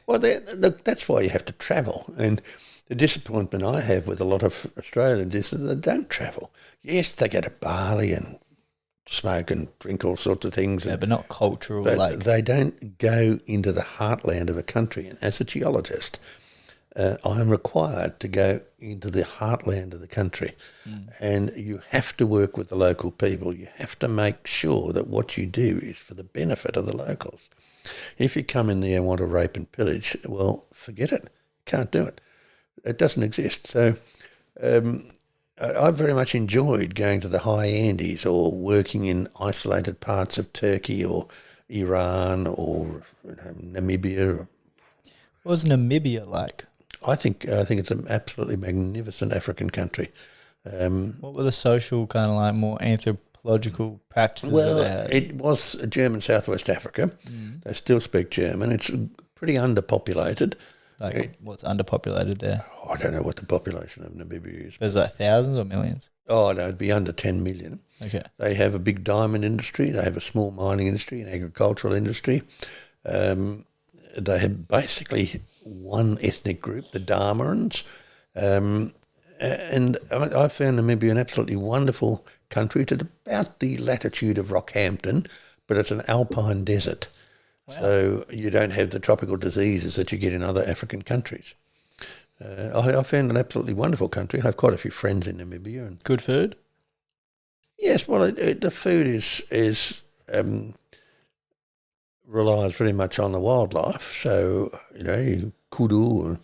Well, look, that's why you have to travel. And the disappointment I have with a lot of Australians is that they don't travel. Yes, they go to Bali and smoke and drink all sorts of things. Yeah, but not cultural. But they don't go into the heartland of a country. And as a geologist, I am required to go into the heartland of the country. And you have to work with the local people. You have to make sure that what you do is for the benefit of the locals. If you come in there and want to rape and pillage, well, forget it. Can't do it. It doesn't exist. So I very much enjoyed going to the high Andes or working in isolated parts of Turkey or Iran or Namibia. What was Namibia like? I think it's an absolutely magnificent African country. What were the social kind of like more anthropological practices? Well, that they had? it was German Southwest Africa. They still speak German. It's pretty underpopulated. Like, what's underpopulated there? I don't know what the population of Namibia is. There's like thousands or millions? Oh, no, it'd be under 10 million. Okay. They have a big diamond industry. They have a small mining industry, an agricultural industry. They have basically one ethnic group, the Damarans. And I found Namibia an absolutely wonderful country. It's at about the latitude of Rockhampton, but it's an alpine desert. Wow. So you don't have the tropical diseases that you get in other African countries. I found an absolutely wonderful country. I have quite a few friends in Namibia. And good food? Yes, well, the food is relies very much on the wildlife. So, kudu and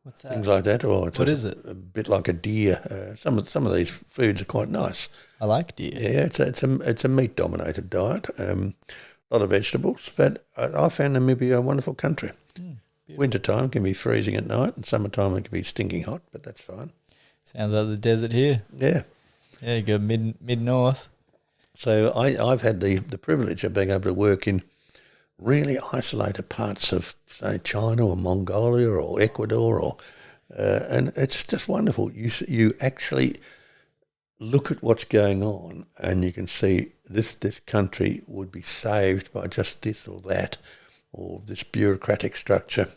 what's that? Things like that. Or what is it? A bit like a deer. Some of these foods are quite nice. I like deer. Yeah, it's a meat-dominated diet. A lot of vegetables, but I found Namibia a wonderful country. Wintertime can be freezing at night, and summertime it can be stinking hot, but that's fine. Sounds like the desert here. Yeah. Yeah, you go mid-north. So I've had the privilege of being able to work in really isolated parts of, say, China or Mongolia or Ecuador, and it's just wonderful. You actually look at what's going on, and you can see this country would be saved by just this or that, or this bureaucratic structure.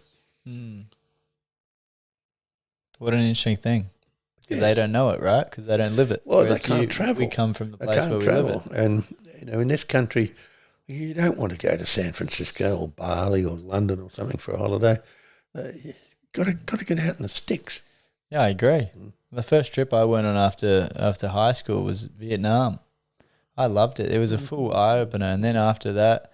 What an interesting thing. Because they don't know it, right? Because they don't live it. Well, they can't travel. We come from the place where we live it. And, in this country, you don't want to go to San Francisco or Bali or London or something for a holiday. You've got to get out in the sticks. Yeah, I agree. The first trip I went on after high school was Vietnam. I loved it. It was a full eye-opener. And then after that,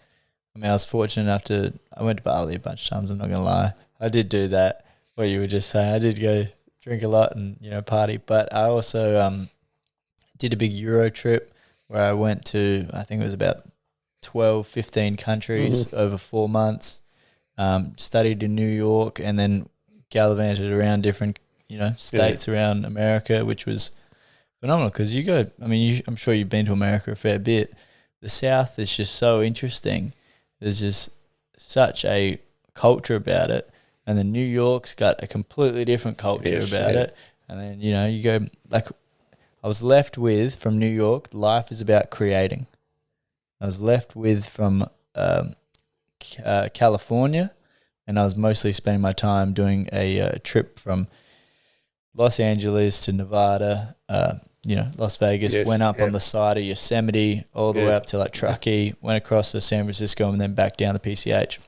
I was fortunate enough I went to Bali a bunch of times, I'm not going to lie. I did do that, what you were just saying. I did go drink a lot and, party. But I also did a big Euro trip where I went to, I think it was about 12, 15 countries over 4 months, studied in New York and then gallivanted around different, states around America, which was phenomenal because I'm sure you've been to America a fair bit. The South is just so interesting. There's just such a culture about it. And then New York's got a completely different culture about it. And then, you go, like, I was left with, from New York, life is about creating. I was left with from California, and I was mostly spending my time doing a trip from Los Angeles to Nevada, Las Vegas, went up on the side of Yosemite all the way up to like Truckee, went across to San Francisco and then back down the PCH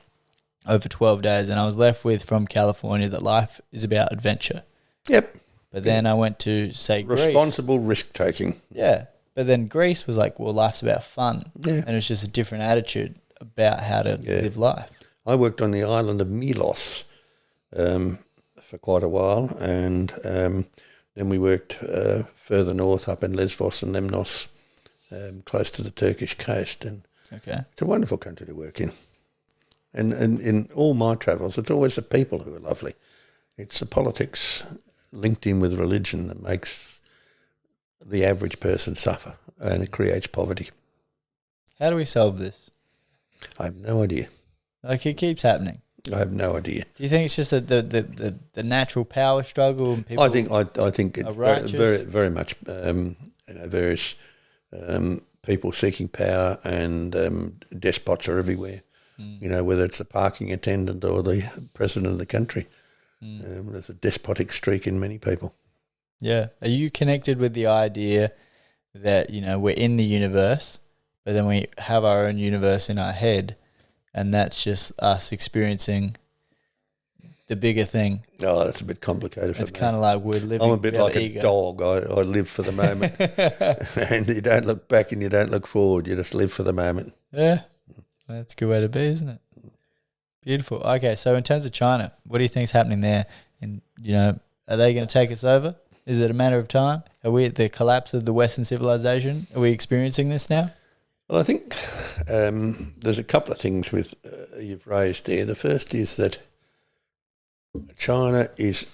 over 12 days. And I was left with from California that life is about adventure. Yep. But then I went to, say, responsible risk-taking. Yeah. But then Greece was like, well, life's about fun. Yeah. And it's just a different attitude about how to live life. I worked on the island of Milos for quite a while, and then we worked further north up in Lesvos and Lemnos, close to the Turkish coast. And it's a wonderful country to work in. And in all my travels, it's always the people who are lovely. It's the politics linked in with religion that makes the average person suffer, and it creates poverty. How do we solve this? I have no idea. Like, it keeps happening. I have no idea. Do you think it's just the natural power struggle and people? I think it's very, very much various people seeking power, and despots are everywhere. Whether it's the parking attendant or the president of the country. There's a despotic streak in many people. Yeah. Are you connected with the idea that, we're in the universe, but then we have our own universe in our head, and that's just us experiencing the bigger thing? Oh, that's a bit complicated for me. It's kind of like we're living. I'm a bit like a dog. I live for the moment. And you don't look back and you don't look forward. You just live for the moment. Yeah. That's a good way to be, isn't it? Beautiful. Okay, so in terms of China, what do you think is happening there? And, are they going to take us over? Is it a matter of time? Are we at the collapse of the Western civilization? Are we experiencing this now? Well, I think there's a couple of things you've raised there. The first is that China is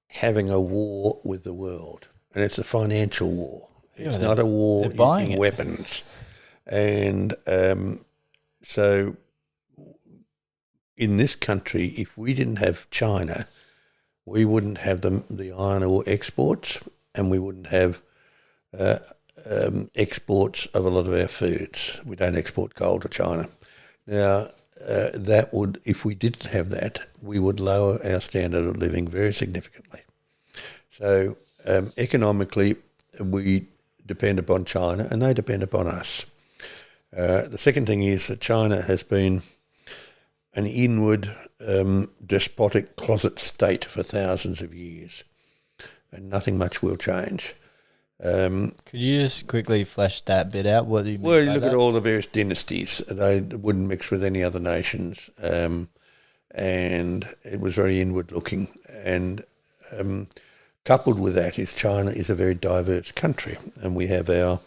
having a war with the world, and it's a financial war. It's not a war in weapons. And so, in this country, if we didn't have China, we wouldn't have the iron ore exports, and we wouldn't have exports of a lot of our foods. We don't export coal to China. Now, that would, if we didn't have that, we would lower our standard of living very significantly. So economically, we depend upon China, and they depend upon us. The second thing is that China has been an inward, despotic closet state for thousands of years, and nothing much will change. Could you just quickly flesh that bit out? What do you mean? Well, you by look that? at all the various dynasties. They wouldn't mix with any other nations, and it was very inward looking. And coupled with that is China is a very diverse country, and we have our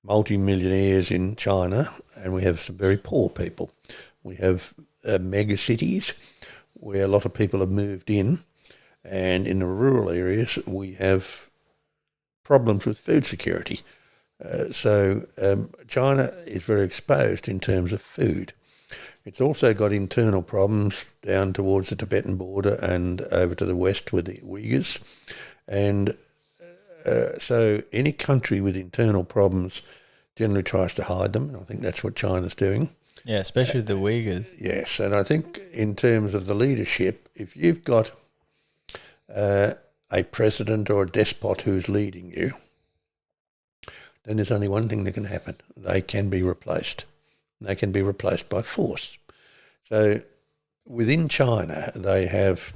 multi-millionaires in China, and we have some very poor people. We have mega cities where a lot of people have moved in, and in the rural areas we have problems with food security. So China is very exposed in terms of food. It's also got internal problems down towards the Tibetan border and over to the west with the Uyghurs. And so any country with internal problems generally tries to hide them, and I think that's what China's doing. Yeah, especially with the Uyghurs. Yes, and I think in terms of the leadership, if you've got a president or a despot who's leading you, then there's only one thing that can happen. They can be replaced. They can be replaced by force. So within China, they have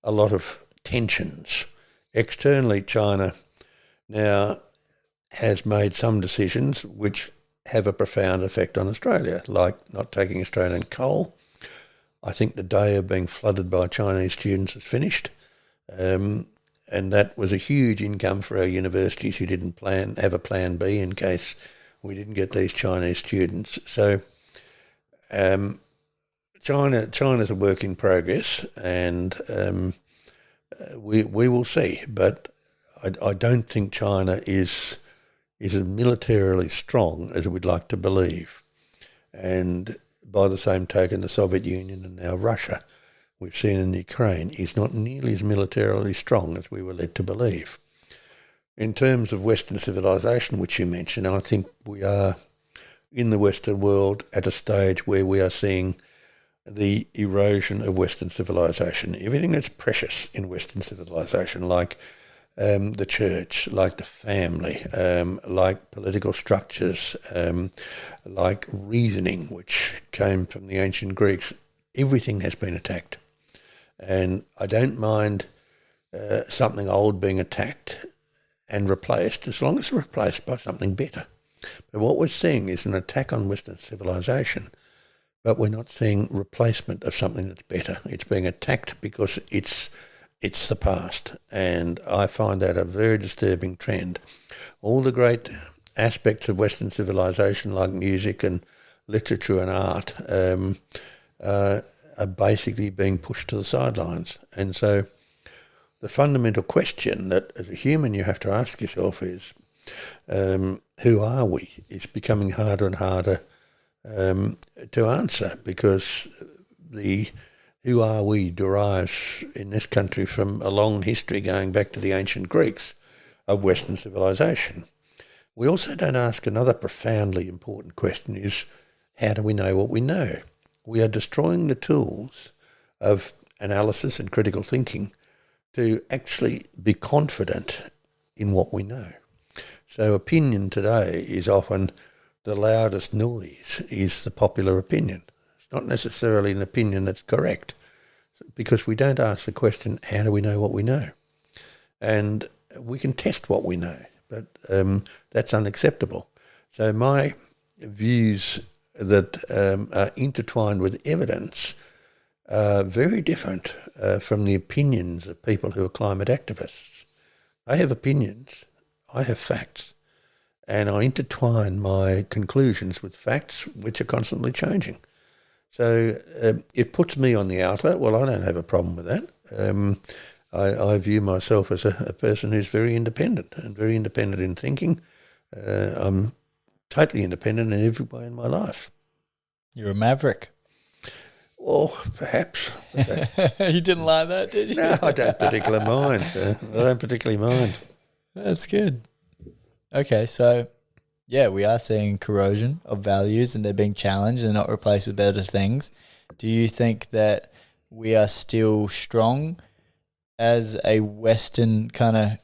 a lot of tensions. Externally, China now has made some decisions which have a profound effect on Australia, like not taking Australian coal. I think the day of being flooded by Chinese students is finished. And that was a huge income for our universities who didn't have a plan B in case we didn't get these Chinese students. So China's a work in progress, and we will see. But I don't think China is as militarily strong as we'd like to believe. And by the same token, the Soviet Union and now Russia, we've seen in Ukraine, is not nearly as militarily strong as we were led to believe. In terms of Western civilization, which you mentioned, I think we are in the Western world at a stage where we are seeing the erosion of Western civilization. Everything that's precious in Western civilization, like the church, like the family, like political structures, like reasoning, which came from the ancient Greeks, everything has been attacked. And I don't mind something old being attacked and replaced, as long as it's replaced by something better. But what we're seeing is an attack on Western civilization, but we're not seeing replacement of something that's better. It's being attacked because it's the past, and I find that a very disturbing trend. All the great aspects of Western civilization, like music and literature and art, are basically being pushed to the sidelines. And so the fundamental question that as a human you have to ask yourself is, who are we? It's becoming harder and harder to answer, because the who are we derives in this country from a long history going back to the ancient Greeks of Western civilization. We also don't ask another profoundly important question, is how do we know what we know? We are destroying the tools of analysis and critical thinking to actually be confident in what we know. So opinion today is often the loudest noise is the popular opinion. It's not necessarily an opinion that's correct, because we don't ask the question, how do we know what we know? And we can test what we know, but that's unacceptable. So my views that are intertwined with evidence are very different from the opinions of people who are climate activists. They have opinions, I have facts, and I intertwine my conclusions with facts which are constantly changing. So it puts me on the outer. Well, I don't have a problem with that. I view myself as a person who's very independent and very independent in thinking. I'm totally independent in every way in my life. You're a maverick. Oh, perhaps. You didn't like that, did you? No, I don't particularly mind. I don't particularly mind. That's good. Okay, so yeah, we are seeing corrosion of values and they're being challenged and not replaced with better things. Do you think that we are still strong as a Western kind of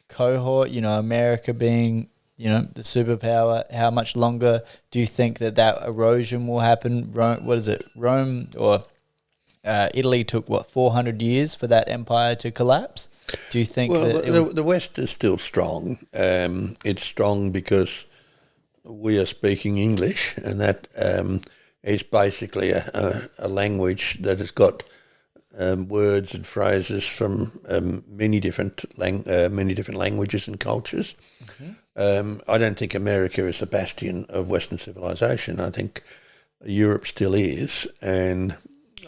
cohort, you know, America being, you know, the superpower? How much longer do you think that erosion will happen? Rome or Italy took, 400 years for that empire to collapse? Do you think the West is still strong. It's strong because we are speaking English, and that is basically a language that has got words and phrases from many different languages and cultures. Mm-hmm. I don't think America is the bastion of Western civilization. I think Europe still is, and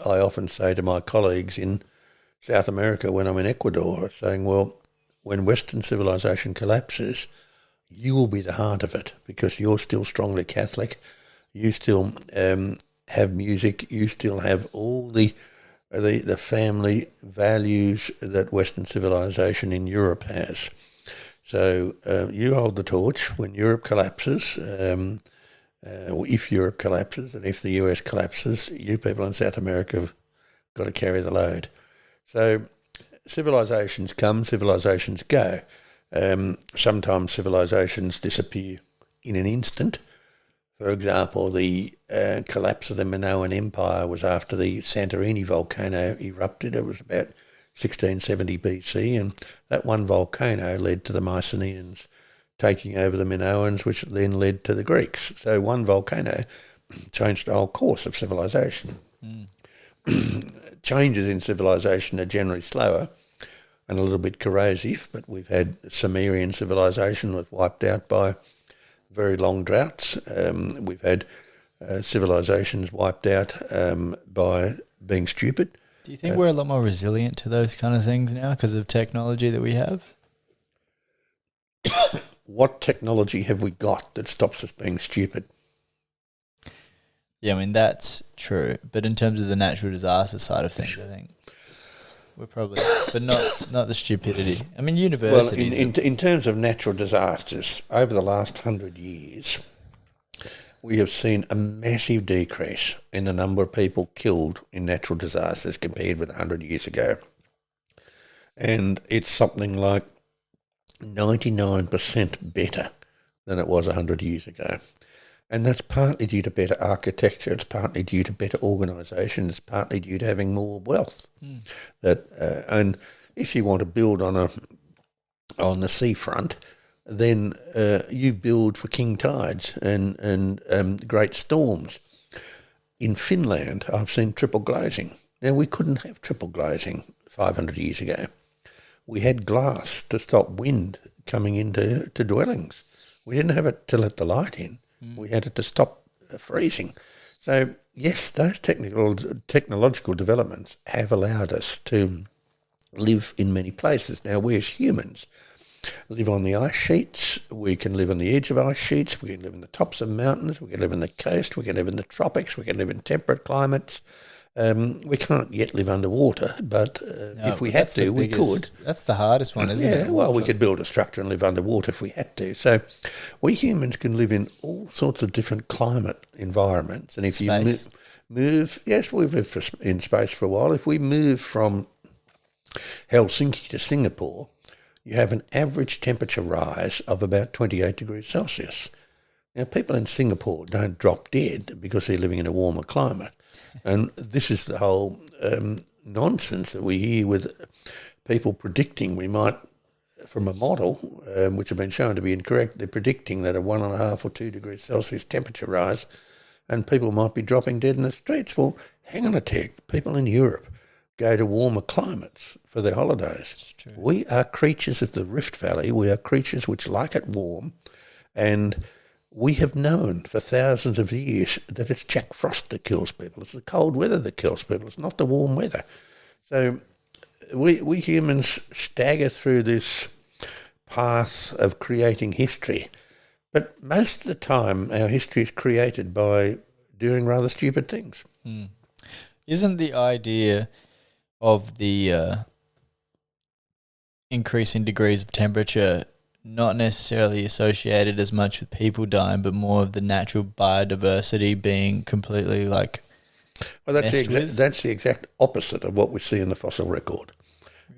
I often say to my colleagues in South America when I'm in Ecuador, saying, well, when Western civilization collapses, you will be the heart of it because you're still strongly Catholic. You still have music. You still have all the family values that Western civilization in Europe has. So you hold the torch when Europe collapses. If Europe collapses and if the US collapses, you people in South America have got to carry the load. So civilizations come, civilizations go. Sometimes civilizations disappear in an instant. For example, the collapse of the Minoan Empire was after the Santorini volcano erupted. It was about 1670 BC, and that one volcano led to the Mycenaeans taking over the Minoans, which then led to the Greeks. So one volcano changed the whole course of civilization. Changes in civilization are generally slower and a little bit corrosive, but we've had Sumerian civilization was wiped out by very long droughts. We've had civilizations wiped out by being stupid. Do you think we're a lot more resilient to those kind of things now because of technology that we have? What technology have we got that stops us being stupid? Yeah, I mean, that's true. But in terms of the natural disaster side of things, I think we're probably, but not the stupidity. I mean, universities. Well, in terms of natural disasters, over the last 100 years, we have seen a massive decrease in the number of people killed in natural disasters compared with 100 years ago. And it's something like 99% better than it was 100 years ago. And that's partly due to better architecture, it's partly due to better organisation, it's partly due to having more wealth. And if you want to build on the seafront, then you build for king tides and great storms. In Finland, I've seen triple glazing. Now, we couldn't have triple glazing 500 years ago. We had glass to stop wind coming into dwellings. We didn't have it to let the light in. We had it to stop freezing. So, yes, those technological developments have allowed us to live in many places. Now, we as humans live on the ice sheets. We can live on the edge of ice sheets. We can live in the tops of mountains. We can live in the coast. We can live in the tropics. We can live in temperate climates. We can't yet live underwater, but if we had to, we could. That's the hardest one, isn't it? Yeah, well, we could build a structure and live underwater if we had to. So we humans can live in all sorts of different climate environments. And if you move, yes, we've lived in space for a while. If we move from Helsinki to Singapore, you have an average temperature rise of about 28 degrees Celsius. Now, people in Singapore don't drop dead because they're living in a warmer climate. And this is the whole nonsense that we hear with people predicting we might, from a model, which have been shown to be incorrect, they're predicting that a 1.5 or 2 degrees Celsius temperature rise and people might be dropping dead in the streets. Well, hang on a tick. People in Europe go to warmer climates for their holidays. We are creatures of the Rift Valley. We are creatures which like it warm, and we have known for thousands of years that it's Jack Frost that kills people. It's the cold weather that kills people. It's not the warm weather. So we humans stagger through this path of creating history. But most of the time, our history is created by doing rather stupid things. Isn't the idea of the increasing degrees of temperature not necessarily associated as much with people dying, but more of the natural biodiversity being completely like Well, messed with? that's the exact opposite of what we see in the fossil record.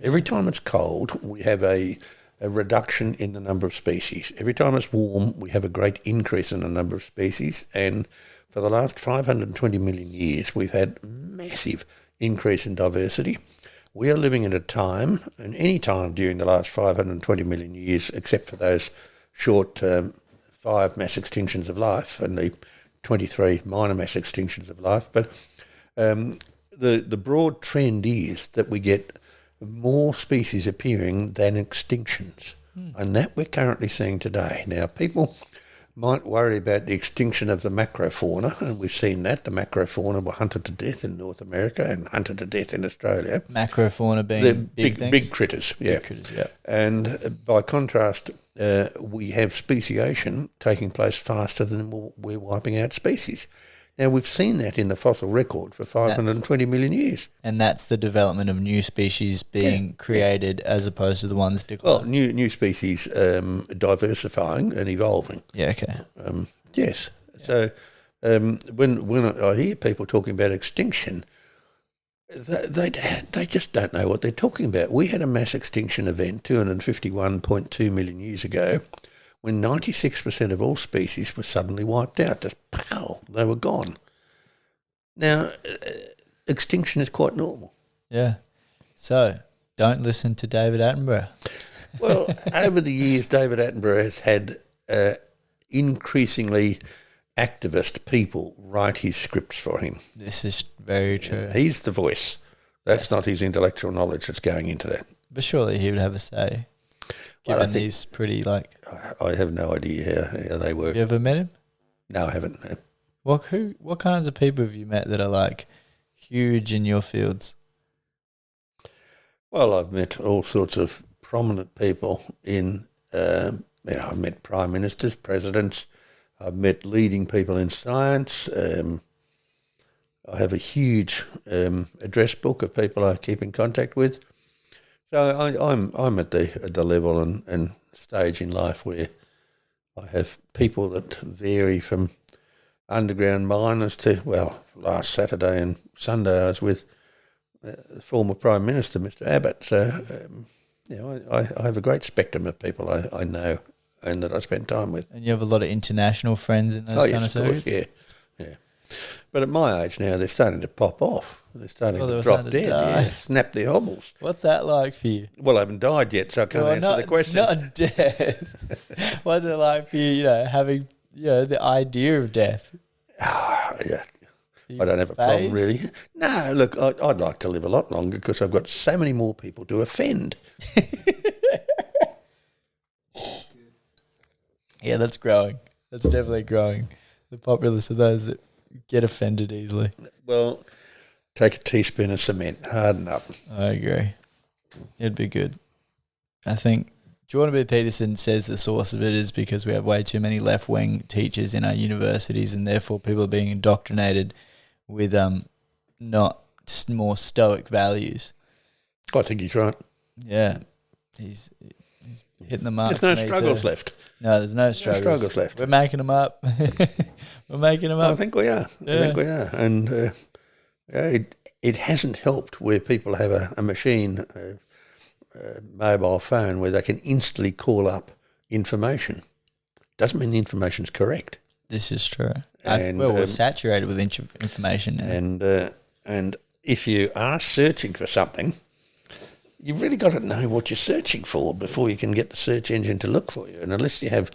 Every time it's cold, we have a reduction in the number of species. Every time it's warm, we have a great increase in the number of species. And for the last 520 million years, we've had massive increase in diversity. We are living at a time, and any time during the last 520 million years, except for those short 5 mass extinctions of life and the 23 minor mass extinctions of life. But the broad trend is that we get more species appearing than extinctions, and that we're currently seeing today. Now, people might worry about the extinction of the macrofauna, and we've seen that. The macrofauna were hunted to death in North America and hunted to death in Australia. Macrofauna being The big things? big critters, yeah. Big critters, yeah. And by contrast, we have speciation taking place faster than we're wiping out species. Now, we've seen that in the fossil record for 520 million years. And that's the development of new species being created as opposed to the ones Well, declining. new species diversifying and evolving. Yeah, okay. Yes. So when I hear people talking about extinction, they just don't know what they're talking about. We had a mass extinction event 251.2 million years ago when 96% of all species were suddenly wiped out. Just pow, they were gone. Now, extinction is quite normal. Yeah. So, don't listen to David Attenborough. Well, over the years, David Attenborough has had increasingly activist people write his scripts for him. This is very true. He's the voice. That's not his intellectual knowledge that's going into that. But surely he would have a say, Well, given these pretty, like... I have no idea how they work. Have you ever met him? No, I haven't. No. What kinds of people have you met that are, like, huge in your fields? Well, I've met all sorts of prominent people in, I've met prime ministers, presidents, I've met leading people in science. I have a huge address book of people I keep in contact with. So I'm at the level and stage in life where I have people that vary from underground miners to, well, last Saturday and Sunday I was with the former Prime Minister, Mr. Abbott. So, I have a great spectrum of people I know and that I spend time with. And you have a lot of international friends in those kind of circuits? Course, yeah. But at my age now, they're starting to pop off. They're starting to they're drop starting to dead, die. snap their hobbles. What's that like for you? Well, I haven't died yet, so I can't answer the question. Not death. What's it like for you, having, the idea of death? Yeah. I don't have a problem, really. No, look, I'd like to live a lot longer because I've got so many more people to offend. Yeah, that's growing. That's definitely growing. The populace of those that get offended easily. Well, take a teaspoon of cement, harden up. I agree. It'd be good. I think Jordan B. Peterson says the source of it is because we have way too many left-wing teachers in our universities, and therefore people are being indoctrinated with not more stoic values. I think he's right. Yeah, he's hitting the mark. There's no struggles left. No, there's no struggles. No struggles left. We're making them up. We're making them up. I think we are. Yeah. I think we are. And it hasn't helped where people have a machine, a mobile phone, where they can instantly call up information. Doesn't mean the information's correct. This is true. And, we're saturated with information now. And if you are searching for something, you've really got to know what you're searching for before you can get the search engine to look for you. And unless you have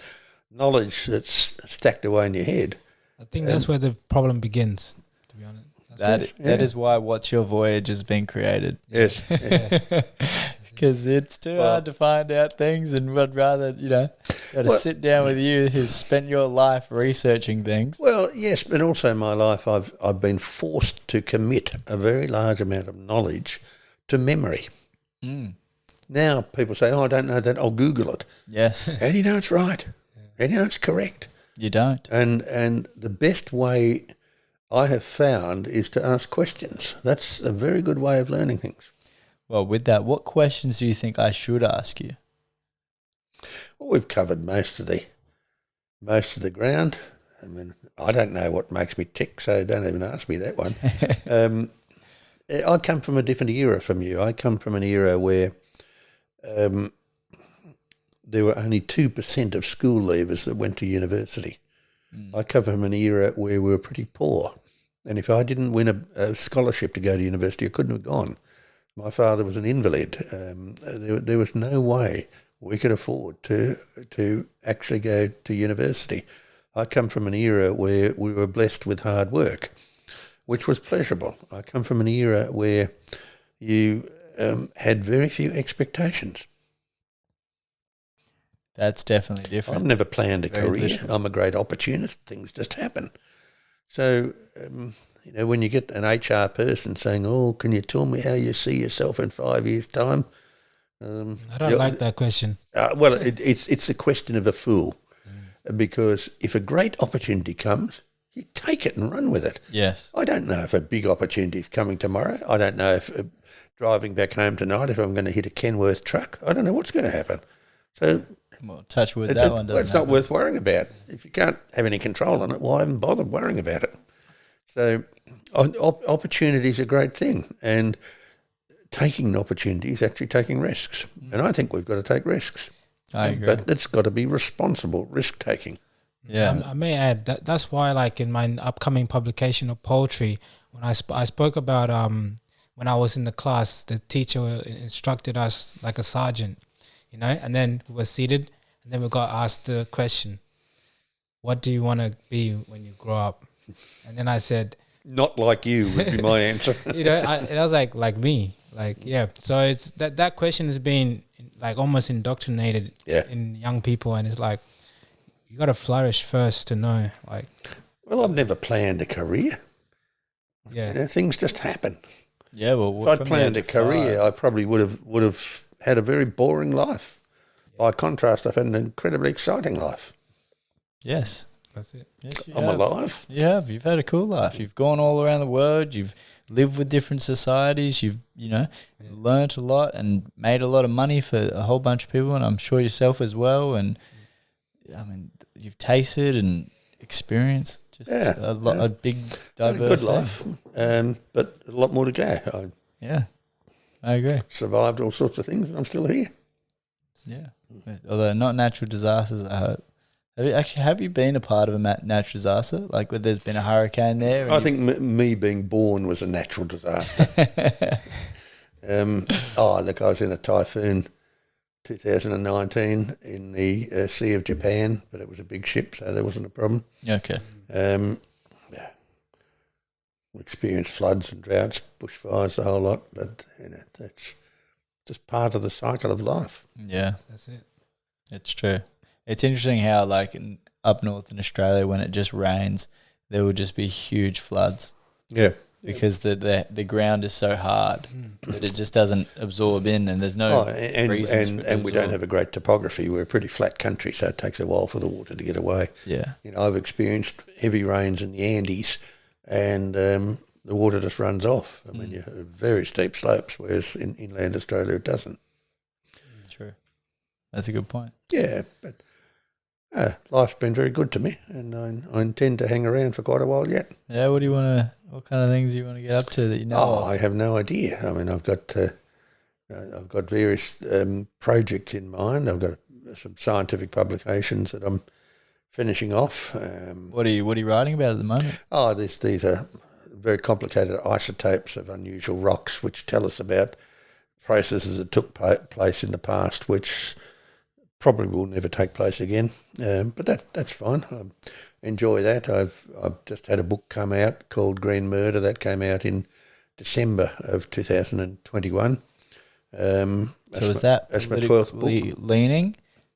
knowledge that's stacked away in your head. I think that's where the problem begins, to be honest. That is why What's Your Voyage has been created. Yes. Because it's too hard to find out things, and would rather, sit down with you who've spent your life researching things. Well, yes, but also in my life I've been forced to commit a very large amount of knowledge to memory. Mm. Now people say, I don't know that, I'll Google it. Yes. How do you know it's right? How do you know it's correct? You don't. And the best way I have found is to ask questions. That's a very good way of learning things. Well, with that, what questions do you think I should ask you? Well, we've covered most of the ground. I mean, I don't know what makes me tick, so don't even ask me that one. I come from a different era from you. I come from an era where there were only 2% of school leavers that went to university. I come from an era where we were pretty poor. And if I didn't win a scholarship to go to university, I couldn't have gone. My father was an invalid. There was no way we could afford to actually go to university. I come from an era where we were blessed with hard work, which was pleasurable. I come from an era where you had very few expectations. That's definitely different. I've never planned a Very career. different. I'm a great opportunist. Things just happen. So, when you get an HR person saying, "Oh, can you tell me how you see yourself in 5 years' time?" I don't like that question. Well, it's the question of a fool, because if a great opportunity comes, you take it and run with it. Yes. I don't know if a big opportunity is coming tomorrow. I don't know if driving back home tonight, if I'm going to hit a Kenworth truck. I don't know what's going to happen. So, Well, touch wood, that one doesn't it's not happen. worth worrying about. If you can't have any control on it, why even bother worrying about it? So opportunity is a great thing, and taking an opportunity is actually taking risks. And I think we've got to take risks. I agree. But it's got to be responsible risk-taking. Yeah. I may add that's why, like in my upcoming publication of poetry, when I spoke about when I was in the class, the teacher instructed us like a sergeant, and then we were seated, and then we got asked the question, "What do you want to be when you grow up?" And then I said, Not like you would be my answer. I was like me, yeah. So it's that question has been like almost indoctrinated in young people, and it's like you got to flourish first to know. Like, Well, I've never planned a career. yeah, Things just happen. Yeah, well, If I'd planned a career, I probably would have had a very boring life. By contrast, I've had an incredibly exciting life. Yes. that's it. Yes, you I'm have. alive. You have. You've had a cool life. You've gone all around the world. You've lived with different societies. You've, learnt a lot and made a lot of money for a whole bunch of people, and I'm sure yourself as well. And, I mean, you've tasted and experienced just a big, Had a diverse good life, but a lot more to go. I agree. Survived all sorts of things, and I'm still here. Yeah. Although not natural disasters, I hope. Have you been a part of a natural disaster? Like where there's been a hurricane there? I think me being born was a natural disaster. Look, I was in a typhoon 2019 in the Sea of Japan, but it was a big ship, so there wasn't a problem. Okay. We experienced floods and droughts, bushfires, the whole lot, but that's just part of the cycle of life. Yeah. That's it. It's true. It's interesting how, like, up north in Australia, when it just rains, there will just be huge floods. Yeah. Because the ground is so hard that it just doesn't absorb in, and there's no reasons for it to and we don't absorb. have a great topography. We're a pretty flat country, so it takes a while for the water to get away. Yeah. I've experienced heavy rains in the Andes, and the water just runs off. I mean, you have very steep slopes, whereas in inland Australia it doesn't. True. That's a good point. Yeah, but life's been very good to me, and I intend to hang around for quite a while yet. Yeah, what kind of things do you want to get up to that you know of? I have no idea. I mean, I've got various projects in mind. I've got some scientific publications that I'm finishing off. What are you writing about at the moment? These are very complicated isotopes of unusual rocks, which tell us about processes that took place in the past, which probably will never take place again. But that's fine. I enjoy that. I've just had a book come out called Green Murder that came out in December of 2021. So is that that's my 12th book. Leaning?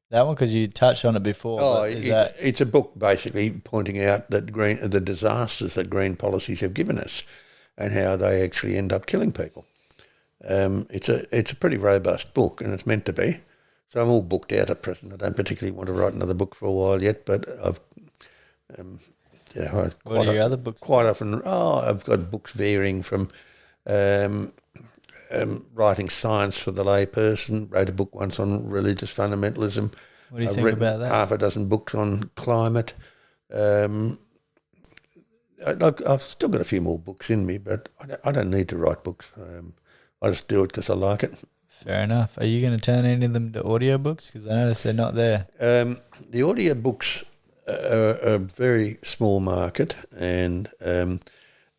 That one, because you touched on it before. It's a book basically pointing out that the disasters that green policies have given us and how they actually end up killing people. It's a pretty robust book, and it's meant to be. So I'm all booked out at present. I don't particularly want to write another book for a while yet, but I've What are your other books? Quite often, I've got books varying from writing science for the layperson. Wrote a book once on religious fundamentalism. What do you I've think written about that? half a dozen books on climate. I've still got a few more books in me, but I don't need to write books. I just do it because I like it. Fair enough. Are you going to turn any of them to audiobooks? Because I noticed they're not there. The audiobooks are a very small market, and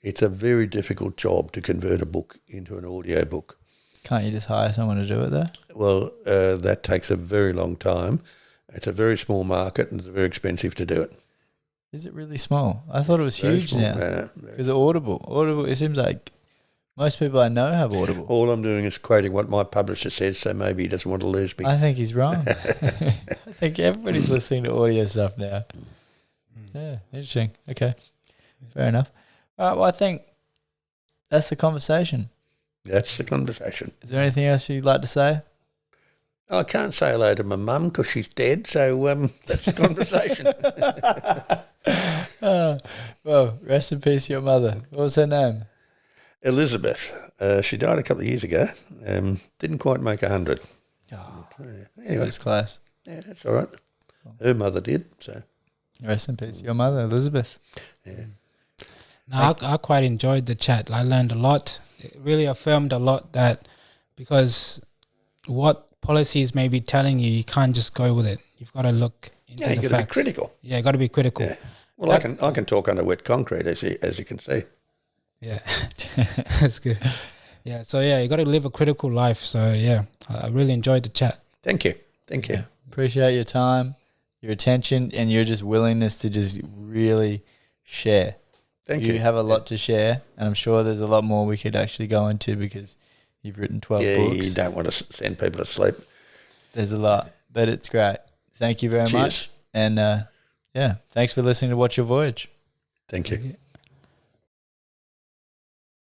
it's a very difficult job to convert a book into an audiobook. Can't you just hire someone to do it though? Well, that takes a very long time. It's a very small market, and it's very expensive to do it. Is it really small? I thought it was Very huge small. now. Because Audible, it seems like most people I know have Audible. All I'm doing is quoting what my publisher says, so maybe he doesn't want to lose me. I think he's wrong. I think everybody's listening to audio stuff now. Yeah, interesting. Okay, fair enough. All right, well, I think that's the conversation. That's the conversation. Is there anything else you'd like to say? I can't say hello to my mum because she's dead, so that's the conversation. Well, rest in peace, your mother. What was her name? Elizabeth. She died a couple of years ago. Didn't quite make 100. Oh, Anyway, first class. yeah, that's all right. Her mother did, so Rest in peace, your mother, Elizabeth. yeah. No, I quite enjoyed the chat. I learned a lot. It really affirmed a lot that because what policies may be telling you, you can't just go with it. You've got to look into Yeah, the you've got to be facts. critical. Yeah, you got to be critical. Yeah. Well, I can talk under wet concrete, as you can see. Yeah, that's good. Yeah, so yeah, you got to live a critical life. So yeah, I really enjoyed the chat. Thank you. Yeah. Appreciate your time, your attention, and your just willingness to just really share. Thank you. You have a lot to share, and I'm sure there's a lot more we could actually go into because you've written 12 Yeah, books. you don't want to send people to sleep. There's a lot, but it's great. Thank you very Cheers. much. And yeah, thanks for listening to Watch Your Voyage. Thank you.